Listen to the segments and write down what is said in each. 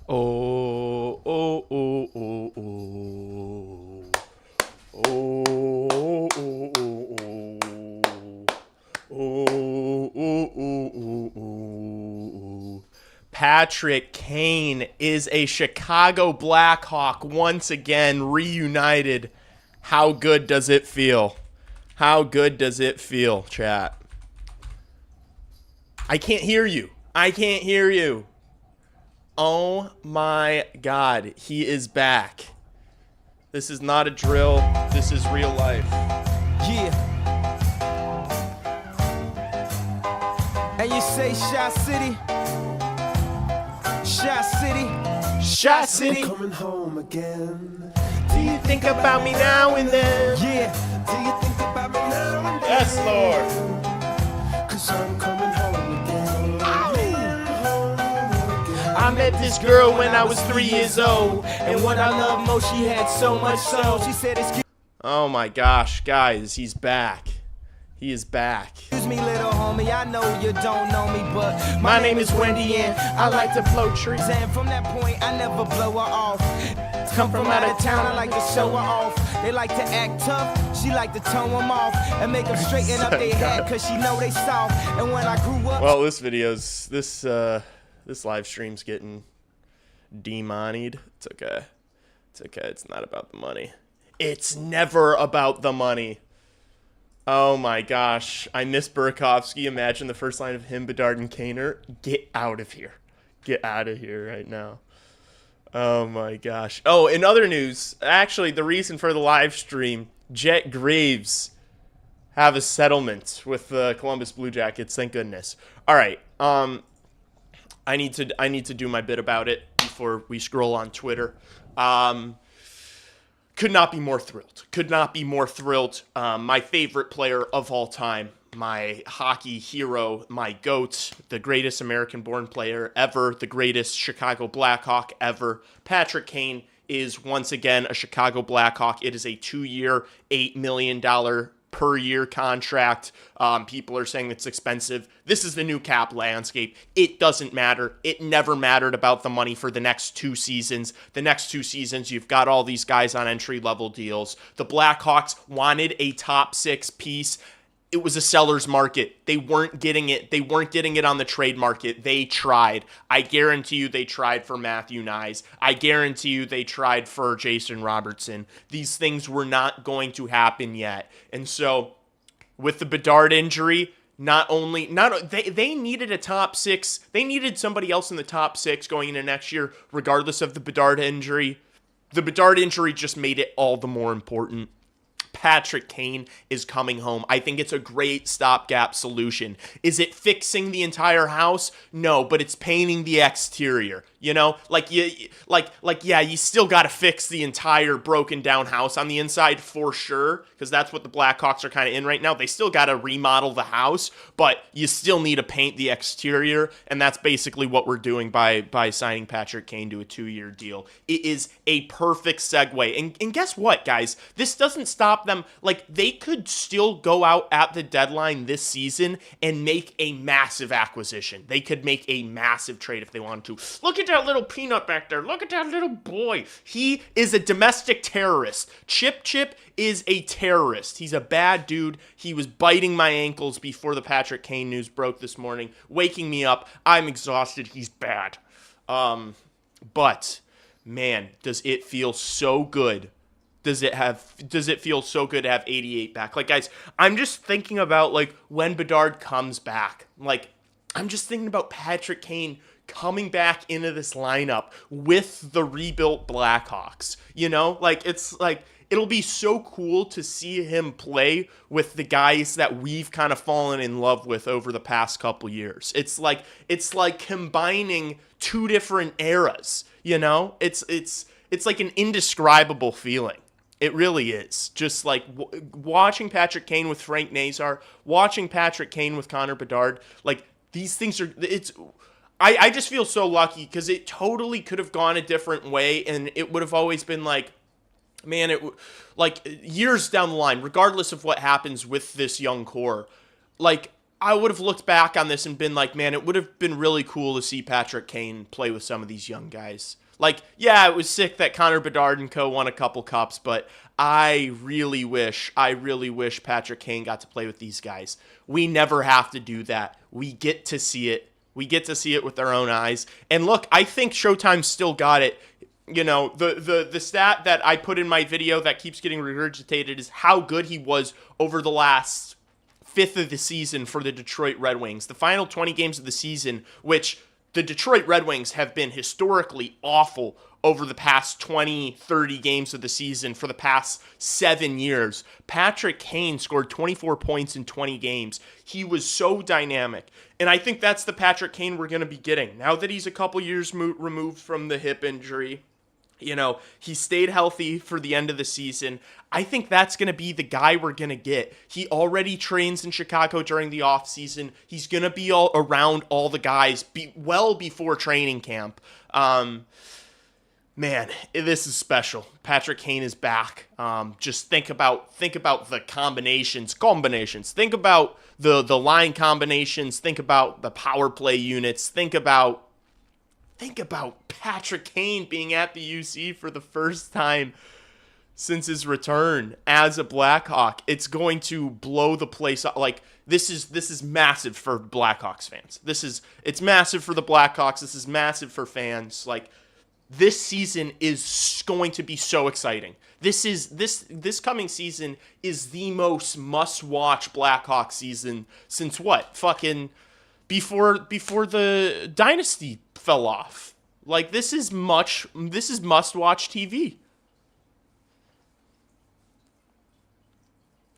Oh, oh, oh, oh, oh. Oh, oh, oh, oh. Oh, oh, oh, oh, oh. Patrick Kane is a Chicago Blackhawk once again reunited. How good does it feel? How good does it feel, chat? I can't hear you. I can't hear you. Oh my God, he is back. This is not a drill. This is real life. Yeah. And you say Shot City? Shot City? Shot City. Coming home again. Do you think about me now and then? Yeah. Do you think about me now and then? Yes, Lord. 'Cause I'm coming home again. I met this girl when I was 3 years old, and what I love most, she had so much soul. She said, excuse Oh my gosh, guys, he's back. He is back. me, little homie, I know you don't know me, but My name is Wendy, and I like to float trees. and from that point, I never blow her off. Come from out of town, I like to show her off. They like to act tough, she like to tone them off and make them straighten up their head, cause she know they soft. And when I grew up, Well, this live stream's getting demonied. It's okay. It's okay. It's not about the money. It's never about the money. Oh my gosh. I miss Burakovsky. Imagine the first line of him, Bedard, and Kaner. Get out of here. Get out of here right now. Oh my gosh. Oh, in other news, actually, the reason for the live stream, Jet Graves have a settlement with the Columbus Blue Jackets. Thank goodness. All right. I need to do my bit about it before we scroll on Twitter. Could not be more thrilled. Could not be more thrilled. My favorite player of all time, my hockey hero, my GOAT, the greatest American-born player ever, the greatest Chicago Blackhawk ever, Patrick Kane, is once again a Chicago Blackhawk. It is a 2-year, $8 million per year contract. People are saying it's expensive. This is the new cap landscape. It doesn't matter. It never mattered about the money for the next 2 seasons. The next 2 seasons, you've got all these guys on entry-level deals. The Blackhawks wanted a top 6 piece. It was a seller's market. They weren't getting it. They weren't getting it on the trade market. They tried. I guarantee you they tried for Matthew Nyes. I guarantee you they tried for Jason Robertson. These things were not going to happen yet. And so with the Bedard injury, they needed a top 6. They needed somebody else in the top 6 going into next year, regardless of the Bedard injury. The Bedard injury just made it all the more important. Patrick Kane is coming home. I think it's a great stopgap solution. Is it fixing the entire house? No, but it's painting the exterior. You know, you still got to fix the entire broken down house on the inside for sure, because that's what the Blackhawks are kind of in right now. They still got to remodel the house, but you still need to paint the exterior, and that's basically what we're doing by signing Patrick Kane to a 2-year deal. It is a perfect segue. And guess what, guys? This doesn't stop them. Like, they could still go out at the deadline this season and make a massive acquisition. They could make a massive trade if they wanted to. Look at that little peanut back there. Look at that little boy. He is a domestic terrorist. Chip is a terrorist. He's a bad dude. He was biting my ankles before the Patrick Kane news broke this morning, waking me up. I'm exhausted. He's bad. But man, does it feel so good. Does it feel so good to have 88 back? Like, guys, I'm just thinking about, like, when Bedard comes back. Like, I'm just thinking about Patrick Kane coming back into this lineup with the rebuilt Blackhawks. You know, like, it's like, it'll be so cool to see him play with the guys that we've kind of fallen in love with over the past couple years. It's like combining 2 different eras, you know? It's like an indescribable feeling. It really is. Just like watching Patrick Kane with Frank Nazar, watching Patrick Kane with Connor Bedard, like, these things are, I just feel so lucky, because it totally could have gone a different way, and it would have always been like, man, like, years down the line, regardless of what happens with this young core, like, I would have looked back on this and been like, man, it would have been really cool to see Patrick Kane play with some of these young guys. Like, yeah, it was sick that Connor Bedard and co won a couple cups, but I really wish Patrick Kane got to play with these guys. We never have to do that. We get to see it. We get to see it with our own eyes. And look, I think Showtime still got it. You know, the stat that I put in my video that keeps getting regurgitated is how good he was over the last fifth of the season for the Detroit Red Wings. The final 20 games of the season, which the Detroit Red Wings have been historically awful over the past 20, 30 games of the season for the past 7 years. Patrick Kane scored 24 points in 20 games. He was so dynamic. And I think that's the Patrick Kane we're going to be getting. Now that he's a couple years removed from the hip injury, you know, he stayed healthy for the end of the season. I think that's going to be the guy we're going to get. He already trains in Chicago during the offseason. He's going to be all around all the guys well before training camp. Man, this is special. Patrick Kane is back. Just think about the combinations. Think about the line combinations. Think about the power play units. Think about Patrick Kane being at the UC for the first time since his return as a Blackhawk. It's going to blow the place up. Like, this is massive for Blackhawks fans. It's massive for the Blackhawks. This is massive for fans. Like, this season is going to be so exciting. This coming season is the most must-watch Blackhawks season since what? Fucking before the dynasty fell off. Like, this is must-watch TV.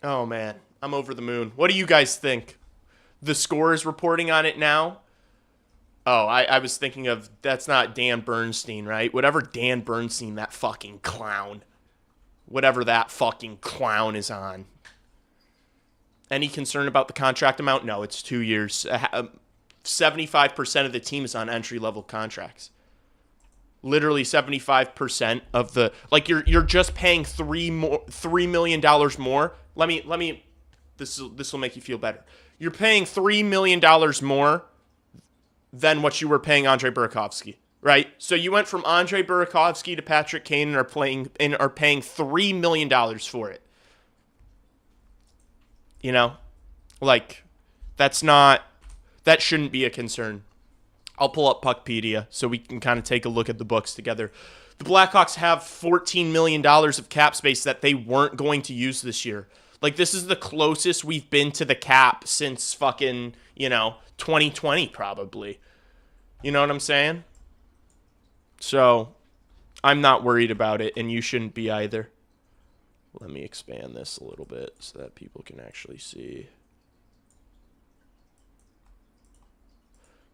Oh man, I'm over the moon. What do you guys think? The Score is reporting on it now. Oh, I was thinking of, that's not Dan Bernstein, right? Whatever Dan Bernstein, that fucking clown. Whatever that fucking clown is on. Any concern about the contract amount? No, it's 2 years. 75% of the team is on entry-level contracts. Literally 75% of the, like, you're just paying $3 million more. Let me. This will make you feel better. You're paying $3 million more than what you were paying Andre Burakovsky, right? So you went from Andre Burakovsky to Patrick Kane and are paying $3 million for it. You know, like, that shouldn't be a concern. I'll pull up Puckpedia so we can kind of take a look at the books together. The Blackhawks have $14 million of cap space that they weren't going to use this year. Like, this is the closest we've been to the cap since fucking, 2020 probably. You know what I'm saying? So, I'm not worried about it, and you shouldn't be either. Let me expand this a little bit so that people can actually see.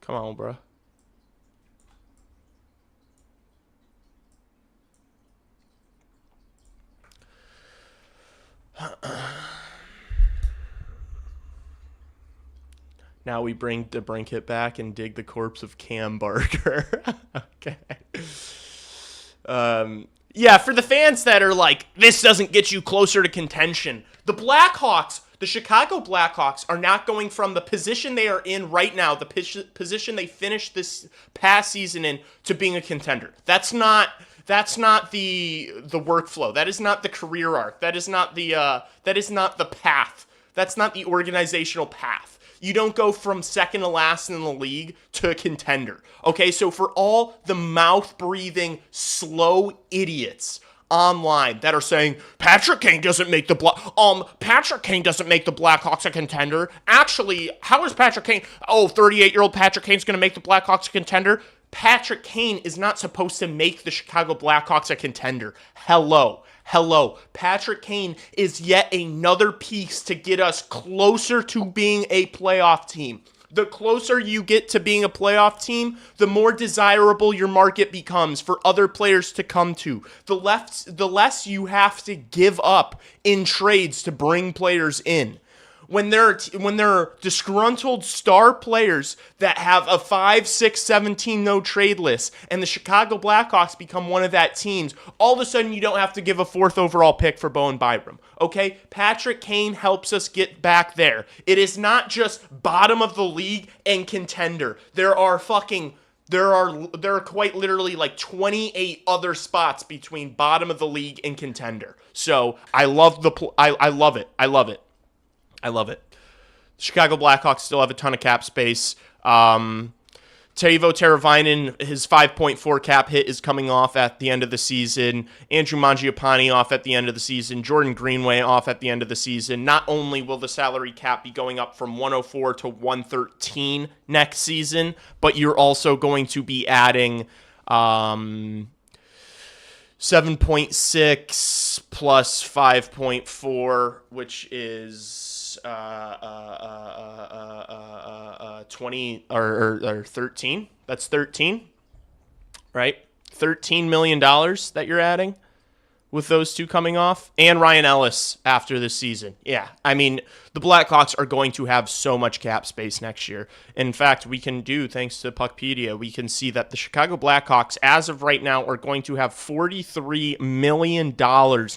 Come on, bro. Now we bring DeBrincat back and dig the corpse of Cam Barker. Okay. Yeah, for the fans that are like, this doesn't get you closer to contention, the Chicago Blackhawks are not going from the position they are in right now, the position they finished this past season in, to being a contender. That's not the workflow. That is not the career arc. That is not the path. That's not the organizational path. You don't go from second to last in the league to a contender. Okay, so for all the mouth-breathing, slow idiots online that are saying Patrick Kane doesn't make the Blackhawks a contender. Actually, how is Patrick Kane? 38-year-old Patrick Kane's going to make the Blackhawks a contender. Patrick Kane is not supposed to make the Chicago Blackhawks a contender. Hello. Patrick Kane is yet another piece to get us closer to being a playoff team. The closer you get to being a playoff team, the more desirable your market becomes for other players to come to. The less you have to give up in trades to bring players in. when they're disgruntled star players that have a 5, 6, 17 no trade list, and the Chicago Blackhawks become one of that teams, all of a sudden you don't have to give a 4th overall pick for Bowen Byram. Okay? Patrick Kane helps us get back there. It is not just bottom of the league and contender. There are quite literally like 28 other spots between bottom of the league and contender. So I love I love it. I love it. I love it. Chicago Blackhawks still have a ton of cap space. Teuvo Teravainen, his 5.4 cap hit is coming off at the end of the season. Andrew Mangiapane off at the end of the season. Jordan Greenway off at the end of the season. Not only will the salary cap be going up from 104 to 113 next season, but you're also going to be adding 7.6 plus 5.4, which is 20 or 13. That's 13, right? $13 million that you're adding with those two coming off, and Ryan Ellis after this season. Yeah, I mean, the Blackhawks are going to have so much cap space next year. In fact, we can do, thanks to Puckpedia, we can see that the Chicago Blackhawks, as of right now, are going to have $43 million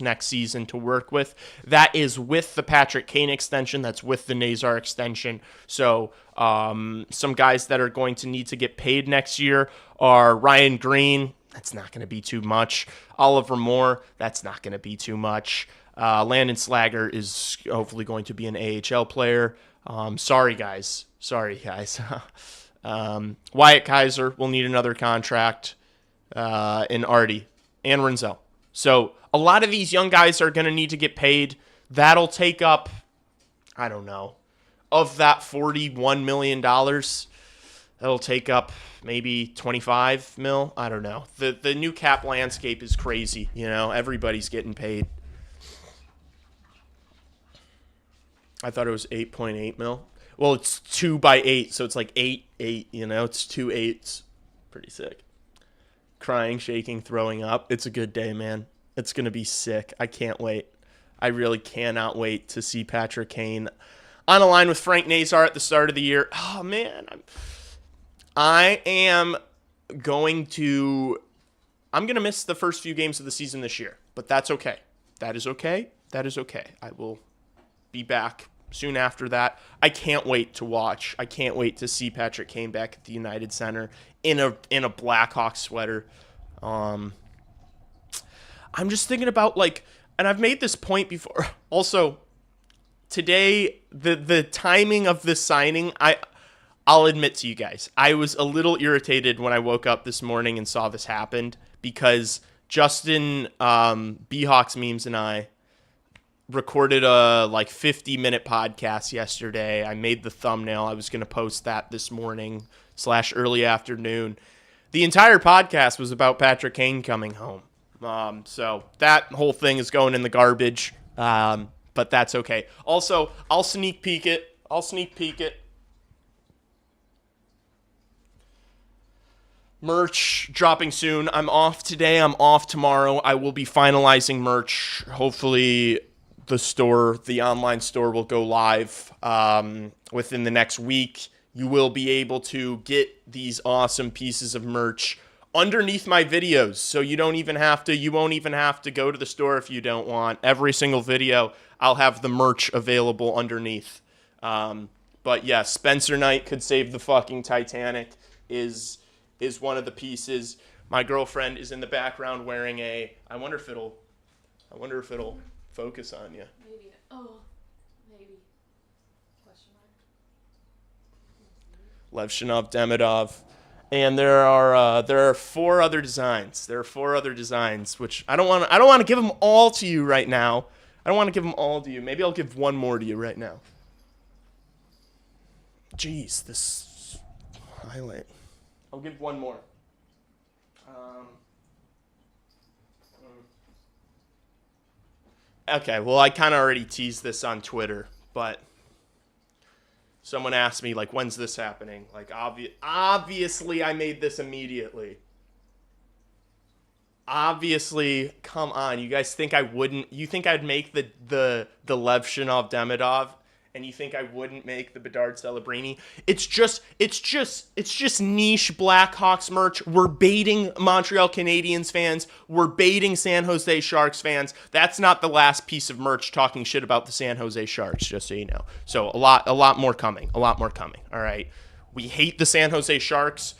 next season to work with. That is with the Patrick Kane extension. That's with the Nazar extension. So some guys that are going to need to get paid next year are Ryan Green. That's not going to be too much. Oliver Moore, that's not going to be too much. Landon Slager is hopefully going to be an AHL player. Sorry, guys. Wyatt Kaiser will need another contract. And Artie and Renzel. So a lot of these young guys are going to need to get paid. That'll take up, I don't know, of that $41 million, that'll take up maybe 25 mil. I don't know. The new cap landscape is crazy. You know, everybody's getting paid. I thought it was 8.8 mil. Well, it's 2 by 8, so it's like 8, you know, it's 2 8s. Pretty sick. Crying, shaking, throwing up. It's a good day, man. It's going to be sick. I can't wait. I really cannot wait to see Patrick Kane on a line with Frank Nazar at the start of the year. Oh, man. I'm going to miss the first few games of the season this year, but that's okay. That is okay. I will be back soon after that. I can't wait to watch. I can't wait to see Patrick Kane back at the United Center in a Blackhawk sweater. I'm just thinking about, like, and I've made this point before. Also, today, the timing of this signing, I'll admit to you guys, I was a little irritated when I woke up this morning and saw this happened, because Justin, B-Hawks Memes, and I recorded a 50-minute podcast yesterday. I made the thumbnail. I was going to post that this morning / early afternoon. The entire podcast was about Patrick Kane coming home. So that whole thing is going in the garbage, but that's okay. Also, I'll sneak peek it. Merch dropping soon. I'm off today. I'm off tomorrow. I will be finalizing merch. Hopefully the online store will go live within the next week. You will be able to get these awesome pieces of merch underneath my videos. So you won't even have to go to the store if you don't want. Every single video, I'll have the merch available underneath. But yeah, Spencer Knight could save the fucking Titanic is one of the pieces. My girlfriend is in the background wearing I wonder if it'll focus on you. Maybe. Oh, maybe. Question mark. Levshinov, Demidov. And there are 4 other designs. Which I don't want to give them all to you right now. Maybe I'll give one more to you right now. Jeez, this highlight. I'll give one more. Okay, well, I kind of already teased this on Twitter, but someone asked me, like, when's this happening? Like, obviously I made this immediately. Obviously, come on. You guys think I wouldn't? You think I'd make the Levshinov Demidov and you think I wouldn't make the Bedard Celebrini. It's just niche Blackhawks merch. We're baiting Montreal Canadiens fans. We're baiting San Jose Sharks fans. That's not the last piece of merch talking shit about the San Jose Sharks, just so you know. So a lot more coming. A lot more coming. All right. We hate the San Jose Sharks.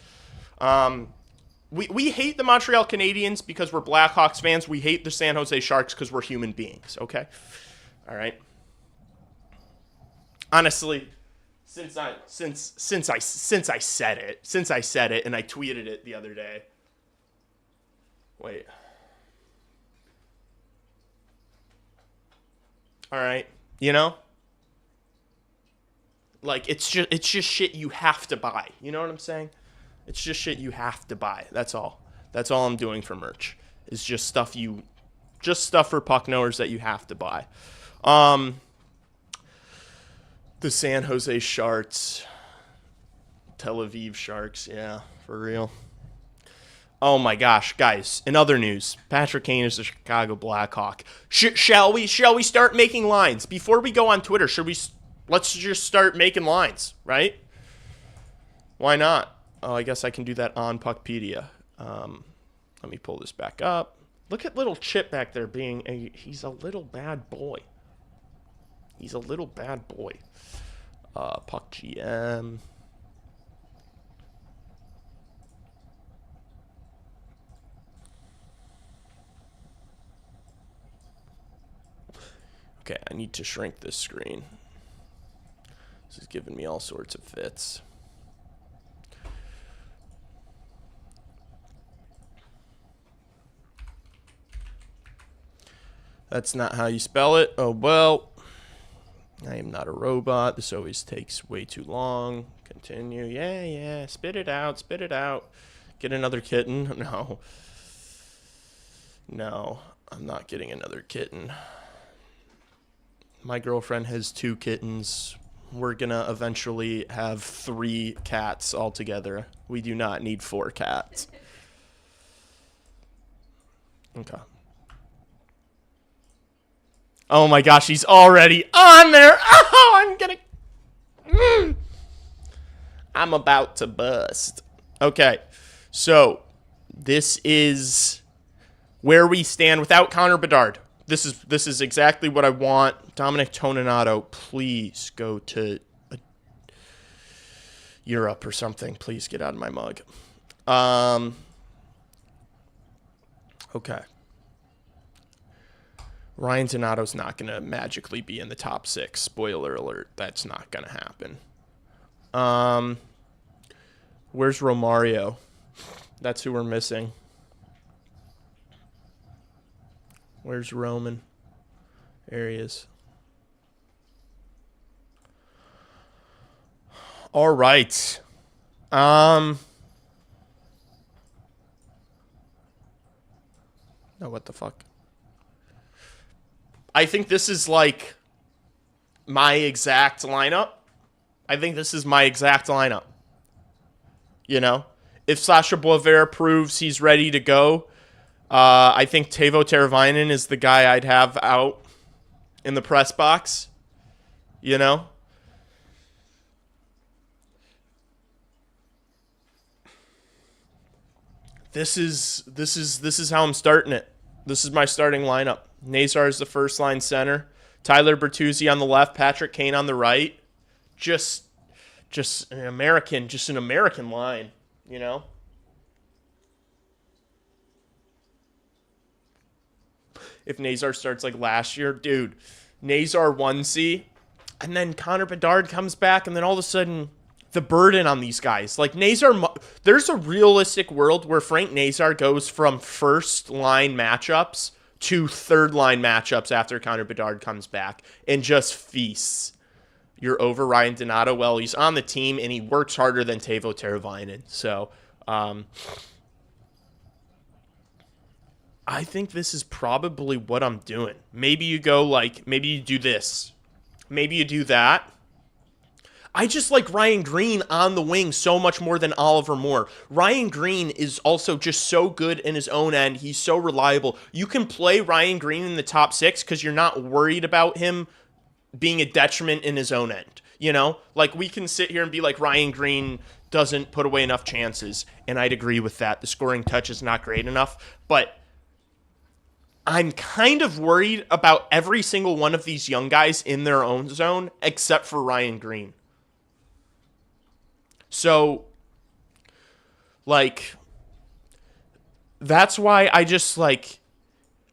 We hate the Montreal Canadiens because we're Blackhawks fans. We hate the San Jose Sharks because we're human beings. Okay. All right. Honestly, since I said it, and I tweeted it the other day. Wait. All right, you know, like it's just shit you have to buy. You know what I'm saying? It's just shit you have to buy. That's all. That's all I'm doing for merch. Is just stuff for puck knowers that you have to buy. The San Jose Sharks, Tel Aviv Sharks, yeah, for real. Oh my gosh, guys! In other news, Patrick Kane is the Chicago Blackhawk. Shall we start making lines before we go on Twitter? Let's just start making lines, right? Why not? Oh, I guess I can do that on Puckpedia. Let me pull this back up. Look at little Chip back there he's a little bad boy. He's a little bad boy. Puck GM. Okay, I need to shrink this screen. This is giving me all sorts of fits. That's not how you spell it. Oh, well. I am not a robot. This always takes way too long. Continue. Yeah. Spit it out. Spit it out. Get another kitten. No, I'm not getting another kitten. My girlfriend has 2 kittens. We're going to eventually have 3 cats altogether. We do not need 4 cats. Okay. Oh my gosh, he's already on there. Oh, I'm about to bust. Okay, so this is where we stand without Connor Bedard. This is exactly what I want. Dominic Toninato, please go to Europe or something. Please get out of my mug. Okay. Ryan Donato's not going to magically be in the top 6. Spoiler alert, that's not going to happen. Where's Romario? That's who we're missing. Where's Roman? There he is. All right. No, what the fuck? I think this is like my exact lineup. You know, if Sasha Boisvert proves he's ready to go, I think Teuvo Teravainen is the guy I'd have out in the press box. You know, this is how I'm starting it. This is my starting lineup. Nazar is the first line center. Tyler Bertuzzi on the left. Patrick Kane on the right. Just an American line, you know? If Nazar starts like last year, dude, Nazar 1C, and then Connor Bedard comes back, and then all of a sudden, the burden on these guys. Like Nazar, there's a realistic world where Frank Nazar goes from first line matchups to third line matchups after Connor Bedard comes back and just feasts. You're over Ryan Donato. Well, he's on the team and he works harder than Teuvo Teravainen. So, I think this is probably what I'm doing. Maybe you do this. Maybe you do that. I just like Ryan Green on the wing so much more than Oliver Moore. Ryan Green is also just so good in his own end. He's so reliable. You can play Ryan Green in the top 6 because you're not worried about him being a detriment in his own end. You know, like we can sit here and be like Ryan Green doesn't put away enough chances, and I'd agree with that. The scoring touch is not great enough, but I'm kind of worried about every single one of these young guys in their own zone except for Ryan Green. So, like, that's why I just, like,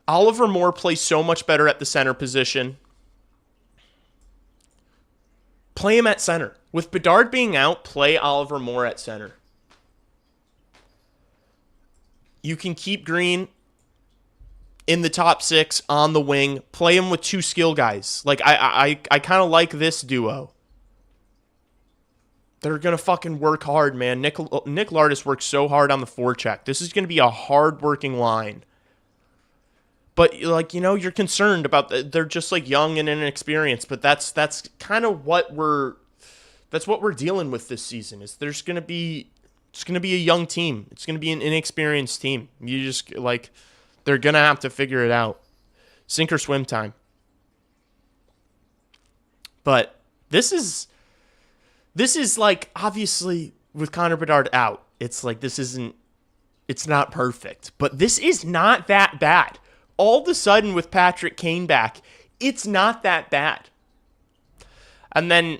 Oliver Moore plays so much better at the center position. Play him at center. With Bedard being out, play Oliver Moore at center. You can keep Green in the top 6 on the wing. Play him with 2 skill guys. Like, I kind of like this duo. They're going to fucking work hard, man. Nick Lardis works so hard on the forecheck. This is going to be a hard-working line. But, like, you know, you're concerned about they're just, like, young and inexperienced. But that's kind of what we're dealing with this season. Is it's going to be a young team. It's going to be an inexperienced team. You just, like, they're going to have to figure it out. Sink or swim time. But this is like, obviously, with Connor Bedard out, it's like it's not perfect. But this is not that bad. All of a sudden, with Patrick Kane back, it's not that bad. And then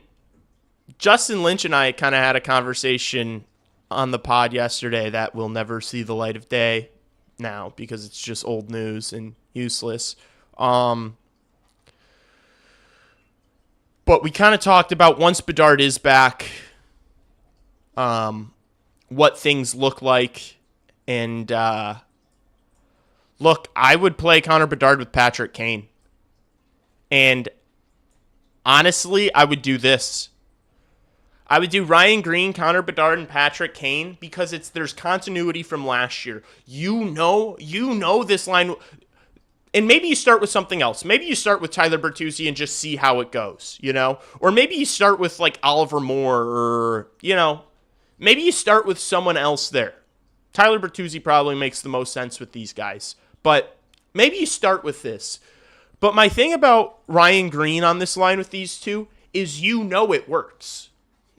Justin Lynch and I kind of had a conversation on the pod yesterday that will never see the light of day now because it's just old news and useless. But we kind of talked about once Bedard is back, what things look like. And look, I would play Connor Bedard with Patrick Kane. And honestly, I would do this. I would do Ryan Green, Connor Bedard, and Patrick Kane because there's continuity from last year. You know this line. And maybe you start with something else. Maybe you start with Tyler Bertuzzi and just see how it goes, you know? Or maybe you start with, like, Oliver Moore or, you know, maybe you start with someone else there. Tyler Bertuzzi probably makes the most sense with these guys. But maybe you start with this. But my thing about Ryan Green on this line with these two is you know it works.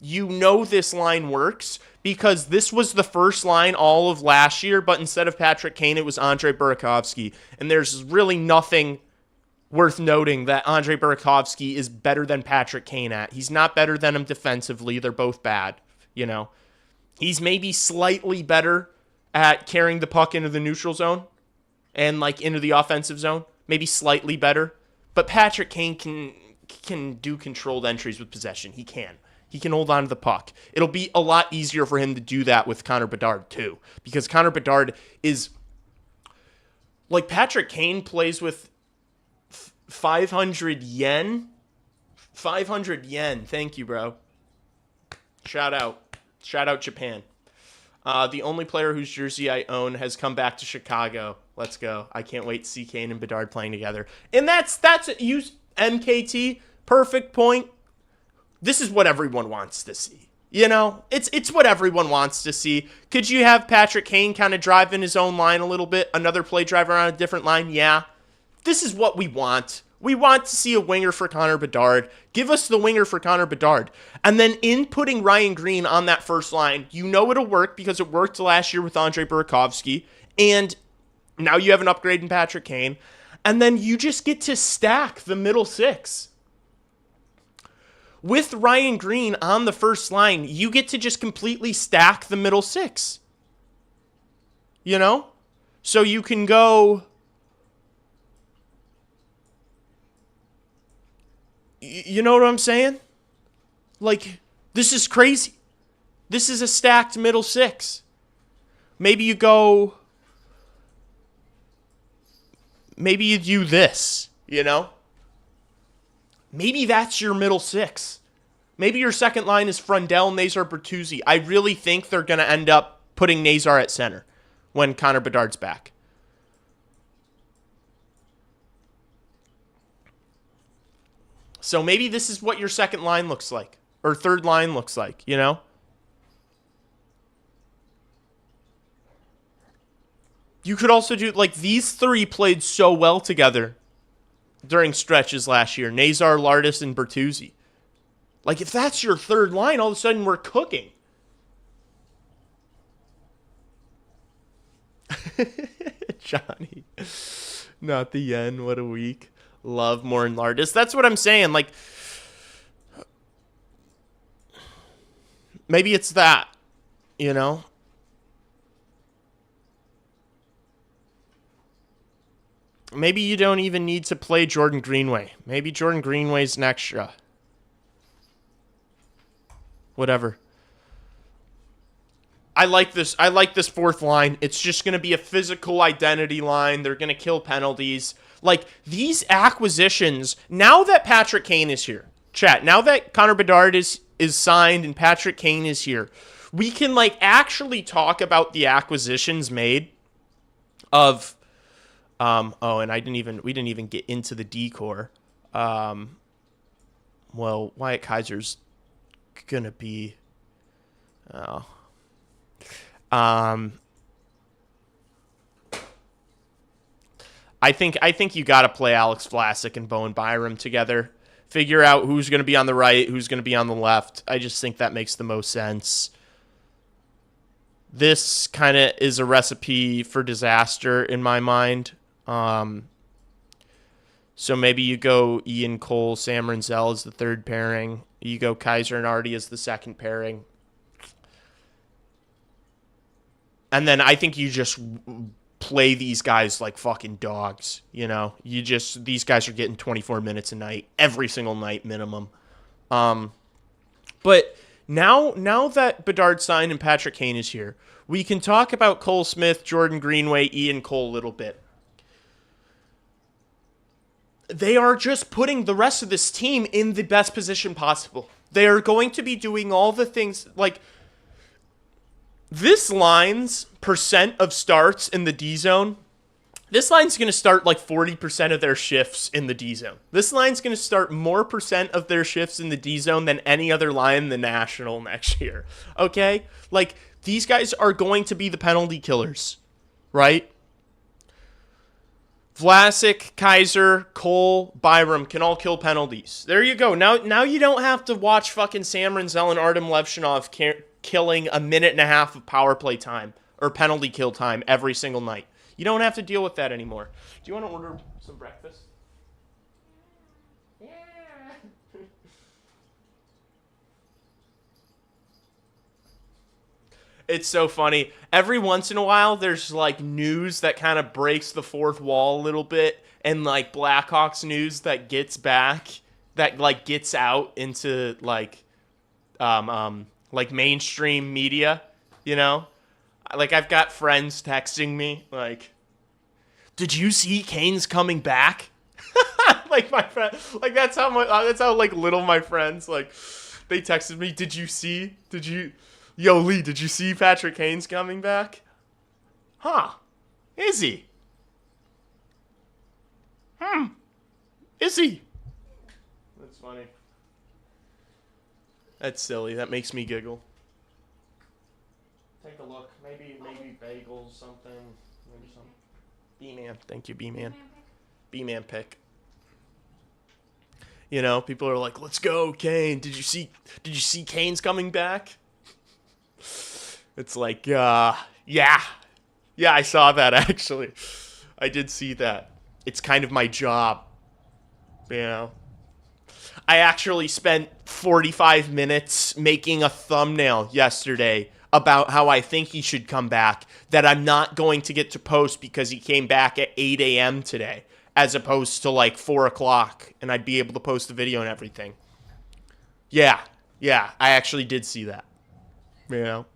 You know this line works because this was the first line all of last year, but instead of Patrick Kane, it was Andre Burakovsky. And there's really nothing worth noting that Andre Burakovsky is better than Patrick Kane at. He's not better than him defensively. They're both bad, you know. He's maybe slightly better at carrying the puck into the neutral zone and, like, into the offensive zone. Maybe slightly better. But Patrick Kane can do controlled entries with possession. He can. He can hold on to the puck. It'll be a lot easier for him to do that with Connor Bedard, too. Because Connor Bedard is... Like, Patrick Kane plays with 500 yen. 500 yen. Thank you, bro. Shout out. Shout out Japan. The only player whose jersey I own has come back to Chicago. Let's go. I can't wait to see Kane and Bedard playing together. And that's use MKT. Perfect point. This is what everyone wants to see. You know, it's what everyone wants to see. Could you have Patrick Kane kind of drive in his own line a little bit? Another play driver on a different line? Yeah. This is what we want. We want to see a winger for Connor Bedard. Give us the winger for Connor Bedard. And then in putting Ryan Green on that first line, you know it'll work because it worked last year with Andre Burakovsky. And now you have an upgrade in Patrick Kane. And then you just get to stack the middle 6. With Ryan Green on the first line, you get to just completely stack the middle 6. You know? So you can go... You know what I'm saying? Like, this is crazy. This is a stacked middle 6. Maybe you go... Maybe you do this, you know? Maybe that's your middle 6. Maybe your second line is Frundell, Nazar, Bertuzzi. I really think they're going to end up putting Nazar at center when Connor Bedard's back. So maybe this is what your second line looks like. Or third line looks like, you know? You could also do, like, these three played so well together during stretches last year. Nazar, Lardis, and Bertuzzi. Like, if that's your third line, all of a sudden we're cooking. Johnny. Not the yen. What a week. Love more than Lardis. That's what I'm saying. Like, maybe it's that, you know? Maybe you don't even need to play Jordan Greenway. Maybe Jordan Greenway's an extra. Whatever. I like this fourth line. It's just going to be a physical identity line. They're going to kill penalties. Like, these acquisitions, now that Patrick Kane is here, chat, now that Connor Bedard is signed and Patrick Kane is here, we can, like, actually talk about the acquisitions made of, and we didn't even get into the decor. Well, Wyatt Kaiser's going to be, I think you got to play Alex Vlasic and Bowen Byram together. Figure out who's going to be on the right, who's going to be on the left. I just think that makes the most sense. This kind of is a recipe for disaster in my mind. So maybe you go Ian Cole, Sam Renzel as the third pairing. You go Kaiser and Artie as the second pairing. And then I think you just play these guys like fucking dogs, you know? These guys are getting 24 minutes a night, every single night minimum. But now that Bedard signed and Patrick Kane is here, we can talk about Cole Smith, Jordan Greenway, Ian Cole a little bit. They are just putting the rest of this team in the best position possible. They are going to be doing all the things, like, this line's percent of starts in the D zone, this line's going to start like 40% of their shifts in the D zone. This line's going to start more percent of their shifts in the D zone than any other line in the National next year. Okay? Like, these guys are going to be the penalty killers, right? Vlasic, Kaiser, Cole, Byram can all kill penalties. There you go. Now you don't have to watch fucking Sam Renzel and Artem Levshinov killing a minute and a half of power play time or penalty kill time every single night. You don't have to deal with that anymore. Do you want to order some breakfast? Yeah. It's so funny. Every once in a while, there's like news that kind of breaks the fourth wall a little bit, and like Blackhawks news that gets back, that like gets out into like mainstream media, you know? Like, I've got friends texting me, like, did you see Kane's coming back? Like, my friend, like, that's how like little my friends, like, they texted me, yo, Lee, did you see Patrick Kane's coming back? Huh. Is he? Is he? That's funny. That's silly. That makes me giggle. Take a look. Maybe bagels, something. Maybe something. B-Man. Thank you, B-Man. B-Man pick. You know, people are like, let's go, Kane. Did you see Kane's coming back? It's like, yeah. Yeah, I saw that, actually. I did see that. It's kind of my job. You know? I actually spent 45 minutes making a thumbnail yesterday about how I think he should come back that I'm not going to get to post because he came back at 8 a.m. today as opposed to like 4 o'clock, and I'd be able to post the video and everything. Yeah, I actually did see that. You know?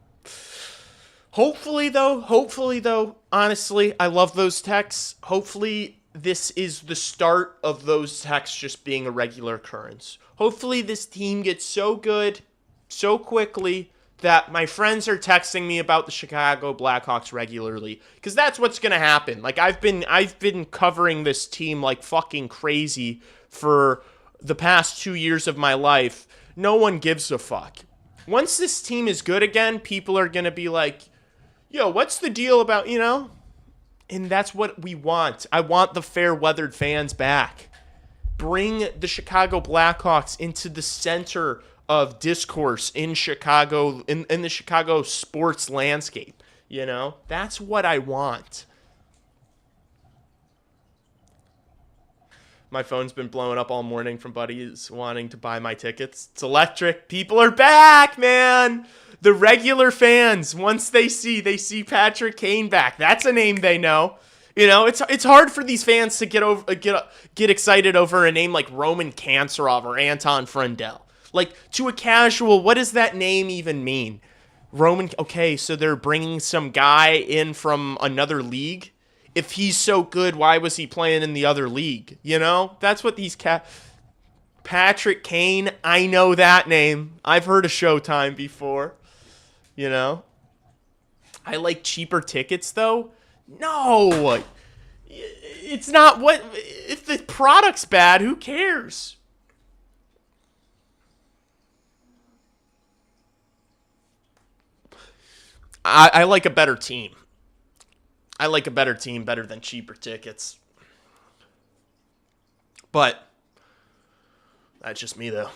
Hopefully, though, honestly, I love those texts. Hopefully, this is the start of those texts just being a regular occurrence. Hopefully, this team gets so good so quickly that my friends are texting me about the Chicago Blackhawks regularly, because that's what's going to happen. Like, I've been covering this team like fucking crazy for the past 2 years of my life. No one gives a fuck. Once this team is good again, people are going to be like, yo, what's the deal about, you know? And that's what we want. I want the fair-weathered fans back. bring the Chicago Blackhawks into the center of discourse in Chicago, in the Chicago sports landscape. You know, that's what I want. My phone's been blowing up all morning from buddies wanting to buy my tickets. It's electric. People are back, man. The regular fans, once they see Patrick Kane back. That's a name they know. You know, it's hard for these fans to get excited over a name like Roman Kanserov or Anton Frundell. Like, to a casual, what does that name even mean? Okay, so they're bringing some guy in from another league? If he's so good, why was he playing in the other league? You know? That's what these Patrick Kane, I know that name. I've heard of Showtime before. You know? I like cheaper tickets, though. No! It's not what... If the product's bad, who cares? I like a better team. I like a better team better than cheaper tickets. But that's just me, though.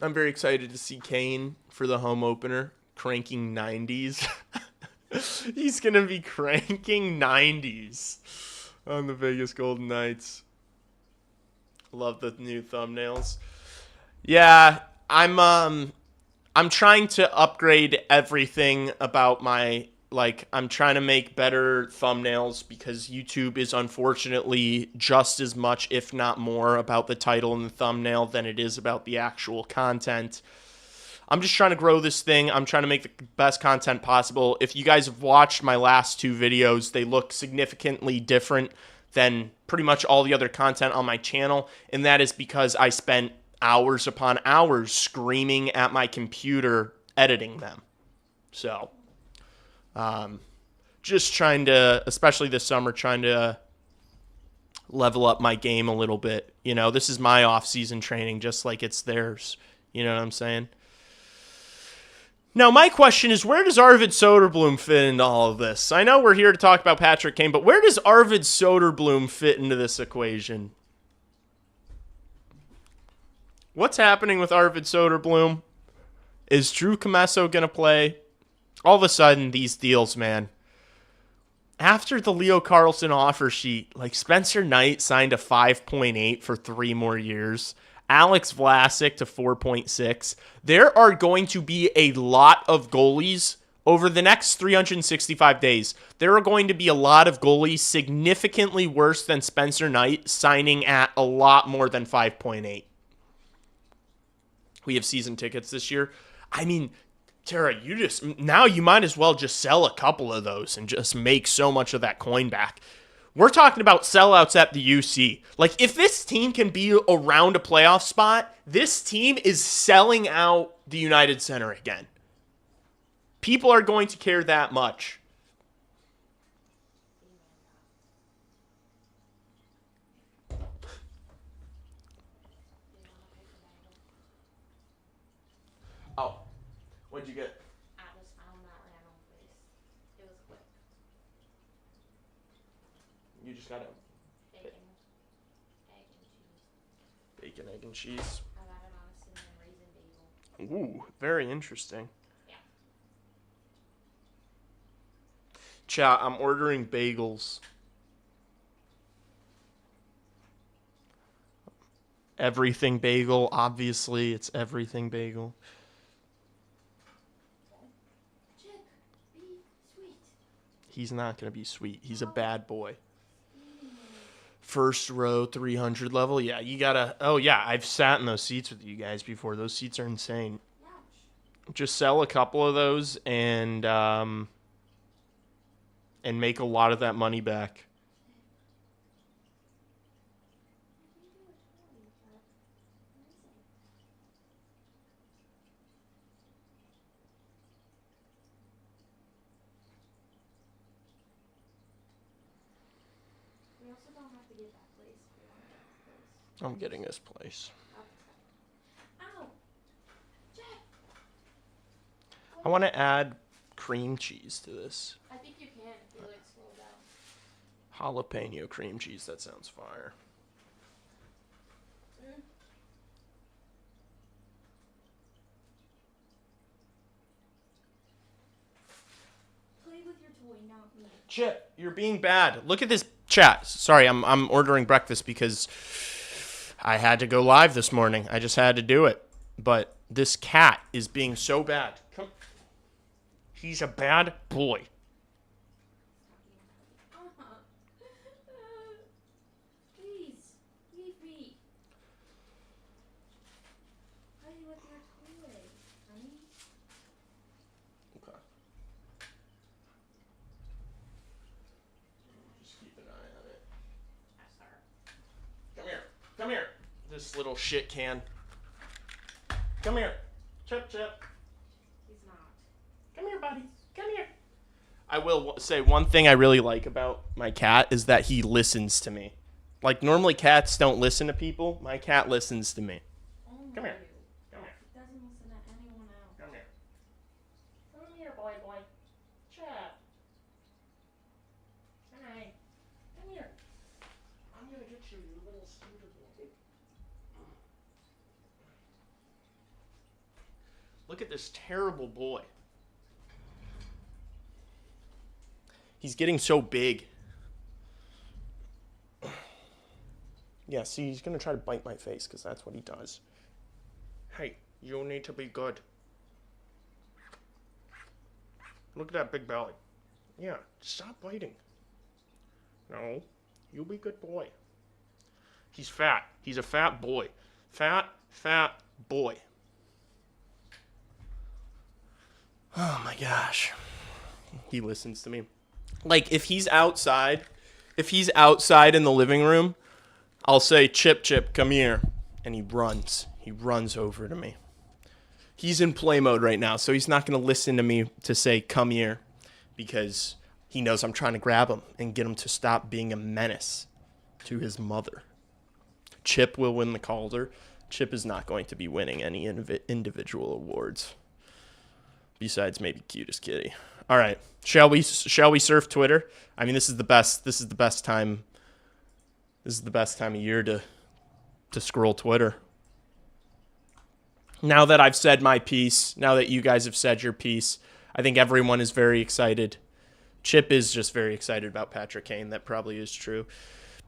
I'm very excited to see Kane for the home opener, cranking 90s. He's going to be cranking 90s on the Vegas Golden Knights. Love the new thumbnails. Yeah, I'm trying to upgrade everything about my... Like, I'm trying to make better thumbnails because YouTube is unfortunately just as much, if not more, about the title and the thumbnail than it is about the actual content. I'm just trying to grow this thing. I'm trying to make the best content possible. If you guys have watched my last two videos, they look significantly different than pretty much all the other content on my channel, and that is because I spent hours upon hours screaming at my computer editing them. So... just trying to, especially this summer, trying to level up my game a little bit. You know, this is my off-season training just like it's theirs. You know what I'm saying? Now, my question is, where does Arvid Soderblom fit into all of this? I know we're here to talk about Patrick Kane, but where does Arvid Soderblom fit into this equation? What's happening with Arvid Soderblom? Is Drew Comesso going to play? All of a sudden, these deals, man. After the Leo Carlson offer sheet, like Spencer Knight signed a 5.8 for 3 more years. Alex Vlasic to 4.6. There are going to be a lot of goalies over the next 365 days. There are going to be a lot of goalies significantly worse than Spencer Knight signing at a lot more than 5.8. We have season tickets this year. I mean... Tara, you might as well just sell a couple of those and just make so much of that coin back. We're talking about sellouts at the UC. Like, if this team can be around a playoff spot, this team is selling out the United Center again. People are going to care that much. Oh. What'd you get? I just found that random place. It was quick. You just got it. Bacon, egg, and cheese. Bacon, egg, and cheese. I got it on a cinnamon raisin bagel. Ooh, very interesting. Yeah. Chat, I'm ordering bagels. Everything bagel, obviously. It's everything bagel. Chick, be sweet. He's not going to be sweet. He's a bad boy. First row, 300 level. Yeah, you got to... Oh, yeah, I've sat in those seats with you guys before. Those seats are insane. Ouch. Just sell a couple of those and make a lot of that money back. We also don't have to get that place. We want to get that place. I'm getting this place. Ow! Jack! I want to add cream cheese to this. I think you can if you like slow down. Jalapeno cream cheese. That sounds fire. Chip, you're being bad. Look at this chat. Sorry, I'm ordering breakfast because I had to go live this morning. I just had to do it. But this cat is being so bad. Come. He's a bad boy. Please, leave me. Play with your toy, honey. Okay. Just keep an eye on it. Come here. Come here. This little shit can. Come here. Chip, Chip. He's not. Come here, buddy. Come here. I will say one thing I really like about my cat is that he listens to me. Like, normally cats don't listen to people. My cat listens to me. Only Come here. you. Come here. He doesn't listen to anyone else. Come here. Come here, boy, boy. Chat. Hi. Come here. I'm going to get you, you little scooter boy. Look at this terrible boy. He's getting so big. Yeah, see, he's going to try to bite my face because that's what he does. Hey, you need to be good. Look at that big belly. Yeah, stop biting. No, you be good boy. He's fat. He's a fat boy. Fat boy. Oh my gosh. He listens to me. Like, if he's outside in the living room, I'll say, Chip, Chip, come here. And he runs. He runs over to me. He's in play mode right now, so he's not going to listen to me to say, come here, because he knows I'm trying to grab him and get him to stop being a menace to his mother. Chip will win the Calder. Chip is not going to be winning any individual awards. Besides maybe cutest kitty. All right, shall we surf Twitter? I mean, this is the best time. This is the best time of year to scroll Twitter. Now that I've said my piece, now that you guys have said your piece, I think everyone is very excited. Chip is just very excited about Patrick Kane. That probably is true.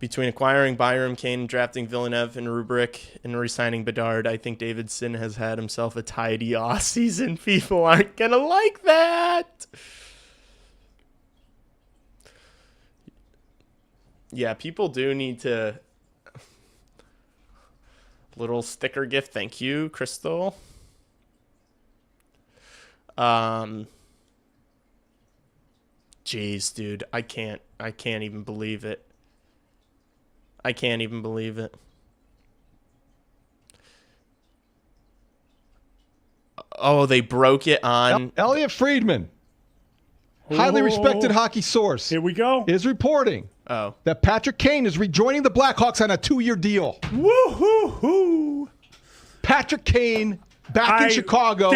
Between acquiring Byram, Kane, drafting Villeneuve and Rubric, and re-signing Bedard, I think Davidson has had himself a tidy off-season. People aren't going to like that. Yeah, people do need to... Little sticker gift. Thank you, Crystal. Jeez, dude. I can't even believe it. I can't even believe it. Oh, they broke it on... Elliot Friedman, highly respected hockey source, Here we go. is reporting that Patrick Kane is rejoining the Blackhawks on a 2-year deal. Woo-hoo-hoo. Patrick Kane back in Chicago.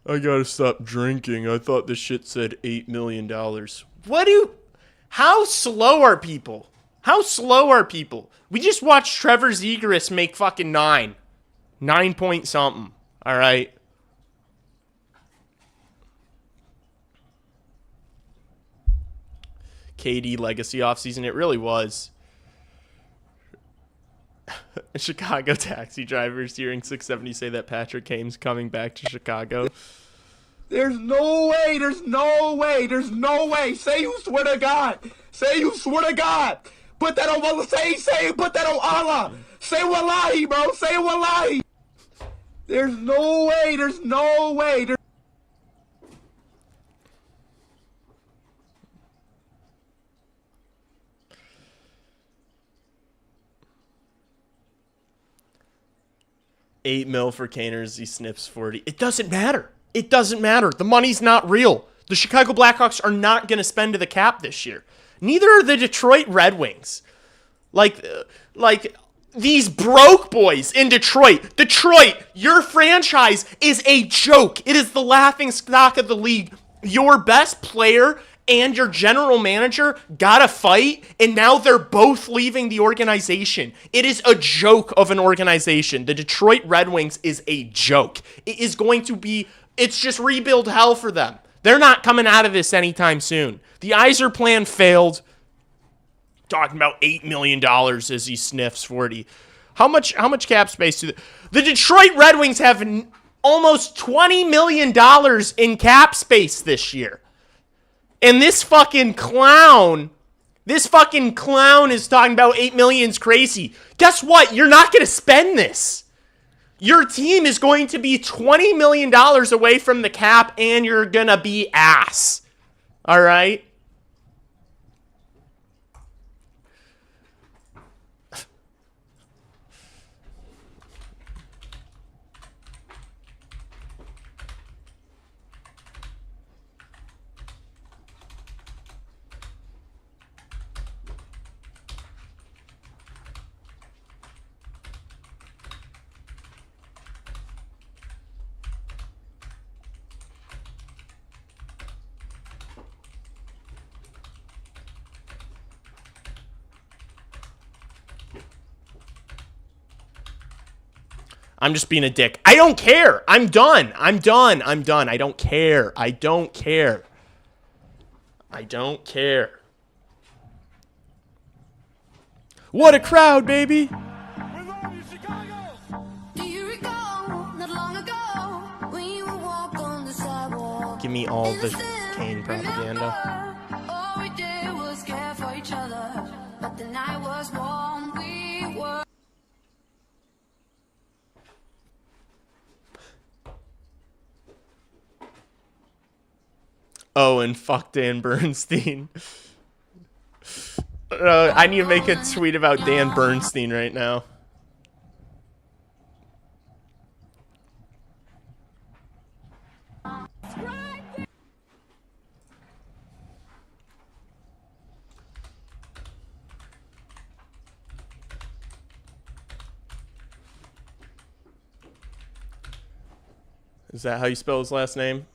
I gotta stop drinking. I thought this shit said $8 million. How slow are people? How slow are people? We just watched Trevor Zegras make fucking 9 point something. All right. KD legacy offseason. It really was. Chicago taxi drivers hearing 670 say that Patrick Kane's coming back to Chicago. There's no way. There's no way. There's no way. Say you swear to God. Say you swear to God. Put that on Allah. Say put that on Allah. Say wallahi, bro. Say wallahi. There's no way. There's no way. $8 million for Caners. He snips 40. It doesn't matter. It doesn't matter. The money's not real. The Chicago Blackhawks are not going to spend to the cap this year. Neither are the Detroit Red Wings. Like these broke boys in Detroit. Detroit, your franchise is a joke. It is the laughing stock of the league. Your best player and your general manager got a fight, and now they're both leaving the organization. It is a joke of an organization. The Detroit Red Wings is a joke. It is going to be, it's just rebuild hell for them. They're not coming out of this anytime soon. The Iser plan failed. Talking about $8 million as he sniffs 40. How much cap space do the Detroit Red Wings have? Almost $20 million in cap space this year. And this fucking clown is talking about $8 million's crazy. Guess what? You're not going to spend this. Your team is going to be $20 million away from the cap, and you're going to be ass. All right? I'm just being a dick. I don't care. I'm done. I don't care. I don't care. What a crowd, baby. Do you recall not long ago when you would walk on the sidewalk? Give me all the Kane propaganda. All we did was care for each other, but the night was warm. We were. Oh, and fuck Dan Bernstein. I need to make a tweet about Dan Bernstein right now. Is that how you spell his last name?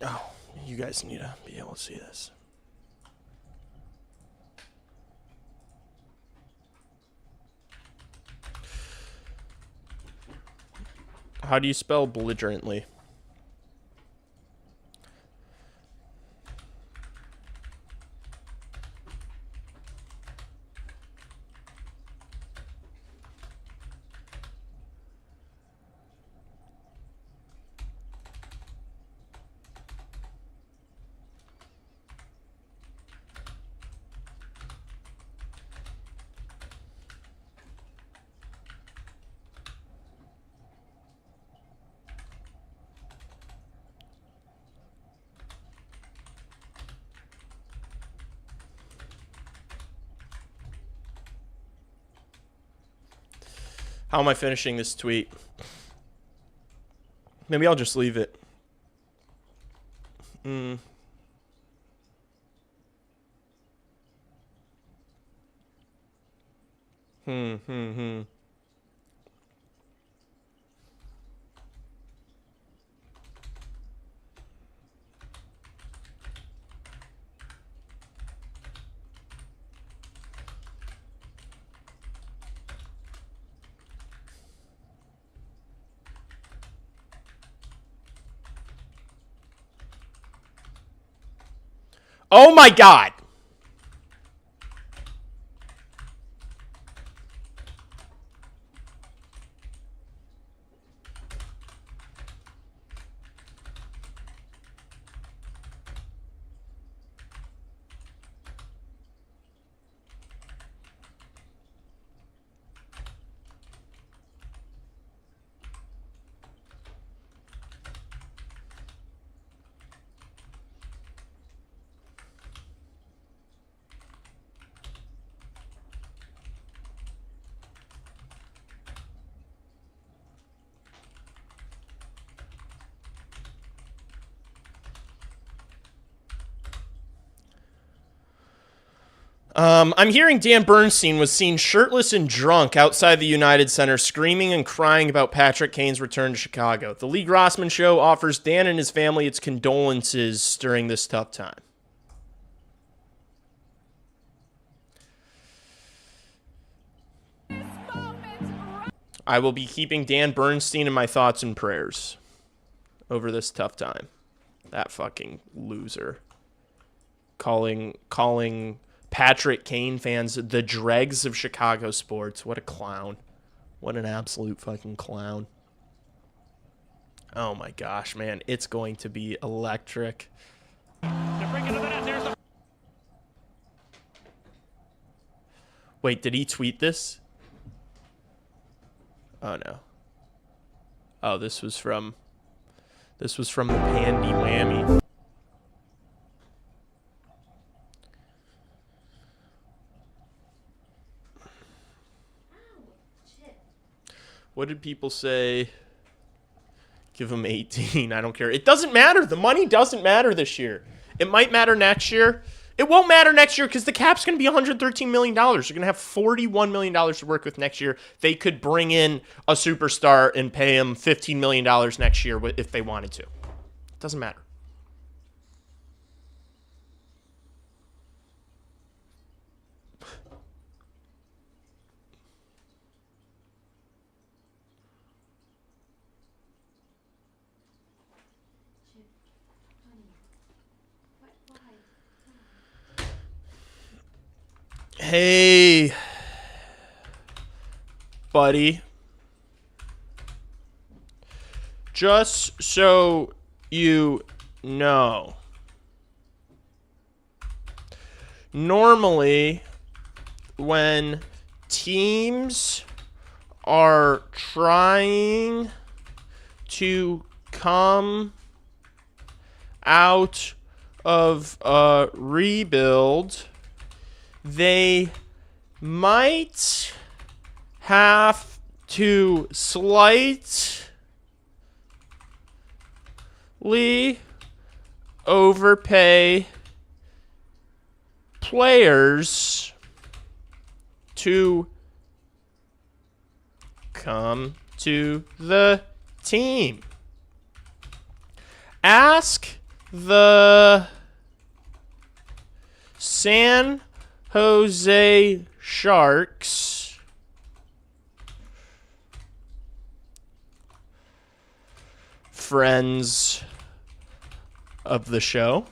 Oh, you guys need to be able to see this. How do you spell belligerently? How am I finishing this tweet? Maybe I'll just leave it. Oh my God. I'm hearing Dan Bernstein was seen shirtless and drunk outside the United Center screaming and crying about Patrick Kane's return to Chicago. The Lee Grossman Show offers Dan and his family its condolences during this tough time. I will be keeping Dan Bernstein in my thoughts and prayers over this tough time. That fucking loser. Calling Patrick Kane fans the dregs of Chicago sports. What a clown. What an absolute fucking clown. Oh my gosh, man. It's going to be electric. Wait, did he tweet this? Oh no. Oh, this was from the Pandy Whammy. What did people say? Give him 18. I don't care. It doesn't matter. The money doesn't matter this year. It might matter next year. It won't matter next year because the cap's going to be $113 million. You're going to have $41 million to work with next year. They could bring in a superstar and pay him $15 million next year if they wanted to. It doesn't matter. Hey, buddy. Just so you know, normally when teams are trying to come out of a rebuild, they might have to slightly overpay players to come to the team. Ask the San Jose Sharks friends of the show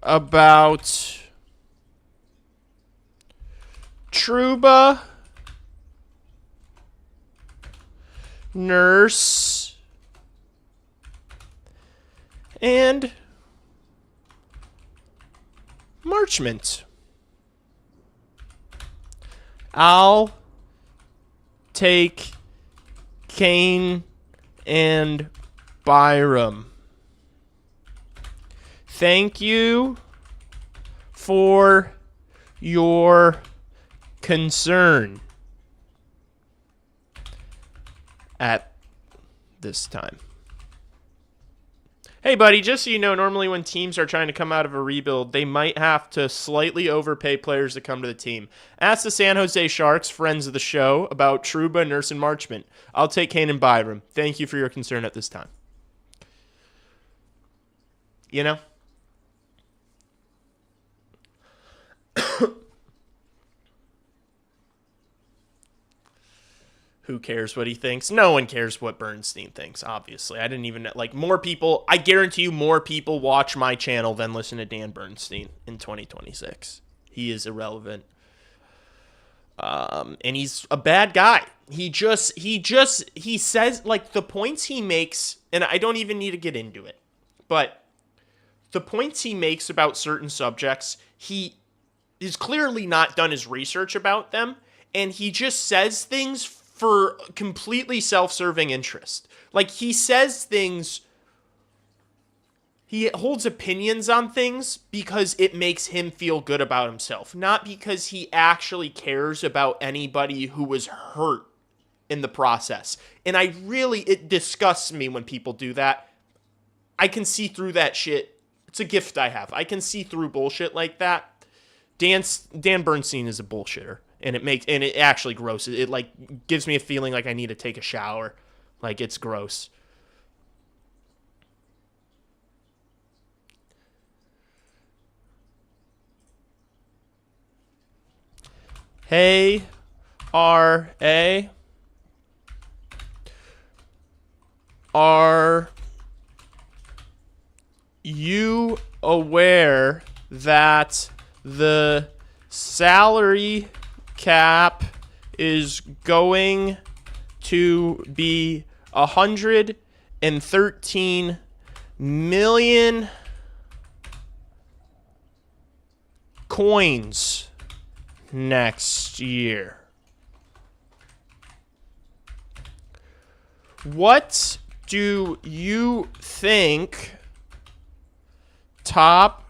about Trouba, Nurse, and Marchment. I'll take Kane and Byram. Thank you for your concern at this time. Hey, buddy, just so you know, normally when teams are trying to come out of a rebuild, they might have to slightly overpay players to come to the team. Ask the San Jose Sharks, friends of the show, about Trouba, Nurse, and Marchment. I'll take Kane and Byram. Thank you for your concern at this time. You know? Who cares what he thinks? No one cares what Bernstein thinks, obviously. I didn't even, more people, I guarantee you more people watch my channel than listen to Dan Bernstein in 2026. He is irrelevant. And he's a bad guy. He says, the points he makes, and I don't even need to get into it, but the points he makes about certain subjects, he is clearly not done his research about them, and he just says things for completely self-serving interest. He says things, he holds opinions on things because it makes him feel good about himself, not because he actually cares about anybody who was hurt in the process. And it disgusts me when people do that. I can see through that shit It's a gift I have. I can see through bullshit like that. Dan Bernstein is a bullshitter, and it actually gross. It like gives me a feeling like I need to take a shower. Like it's gross. Hey, R.A. Are you aware that the salary cap is going to be 113 million coins next year? What do you think top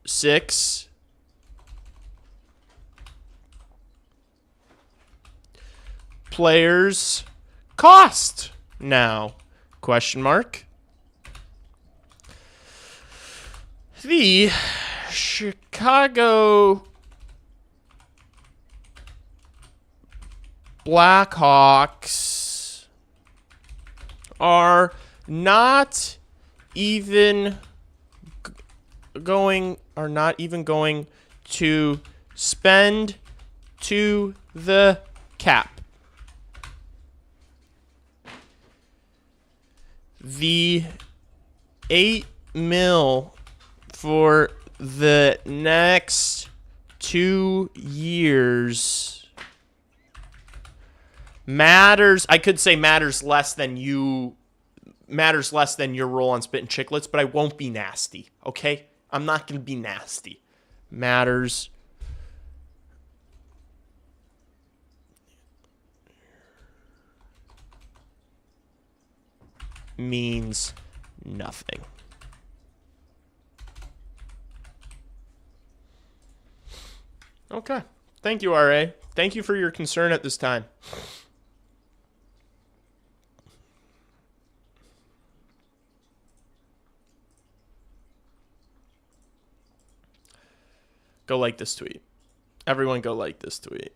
6 players cost now? Question mark. The Chicago Blackhawks are not even going to spend to the cap. The $8 million for the next 2 years matters. I could say matters less than your role on Spit and Chicklets, but I won't be nasty, okay? I'm not going to be nasty. Matters means nothing. Okay. Thank you, RA. Thank you for your concern at this time. Go like this tweet. Everyone go like this tweet.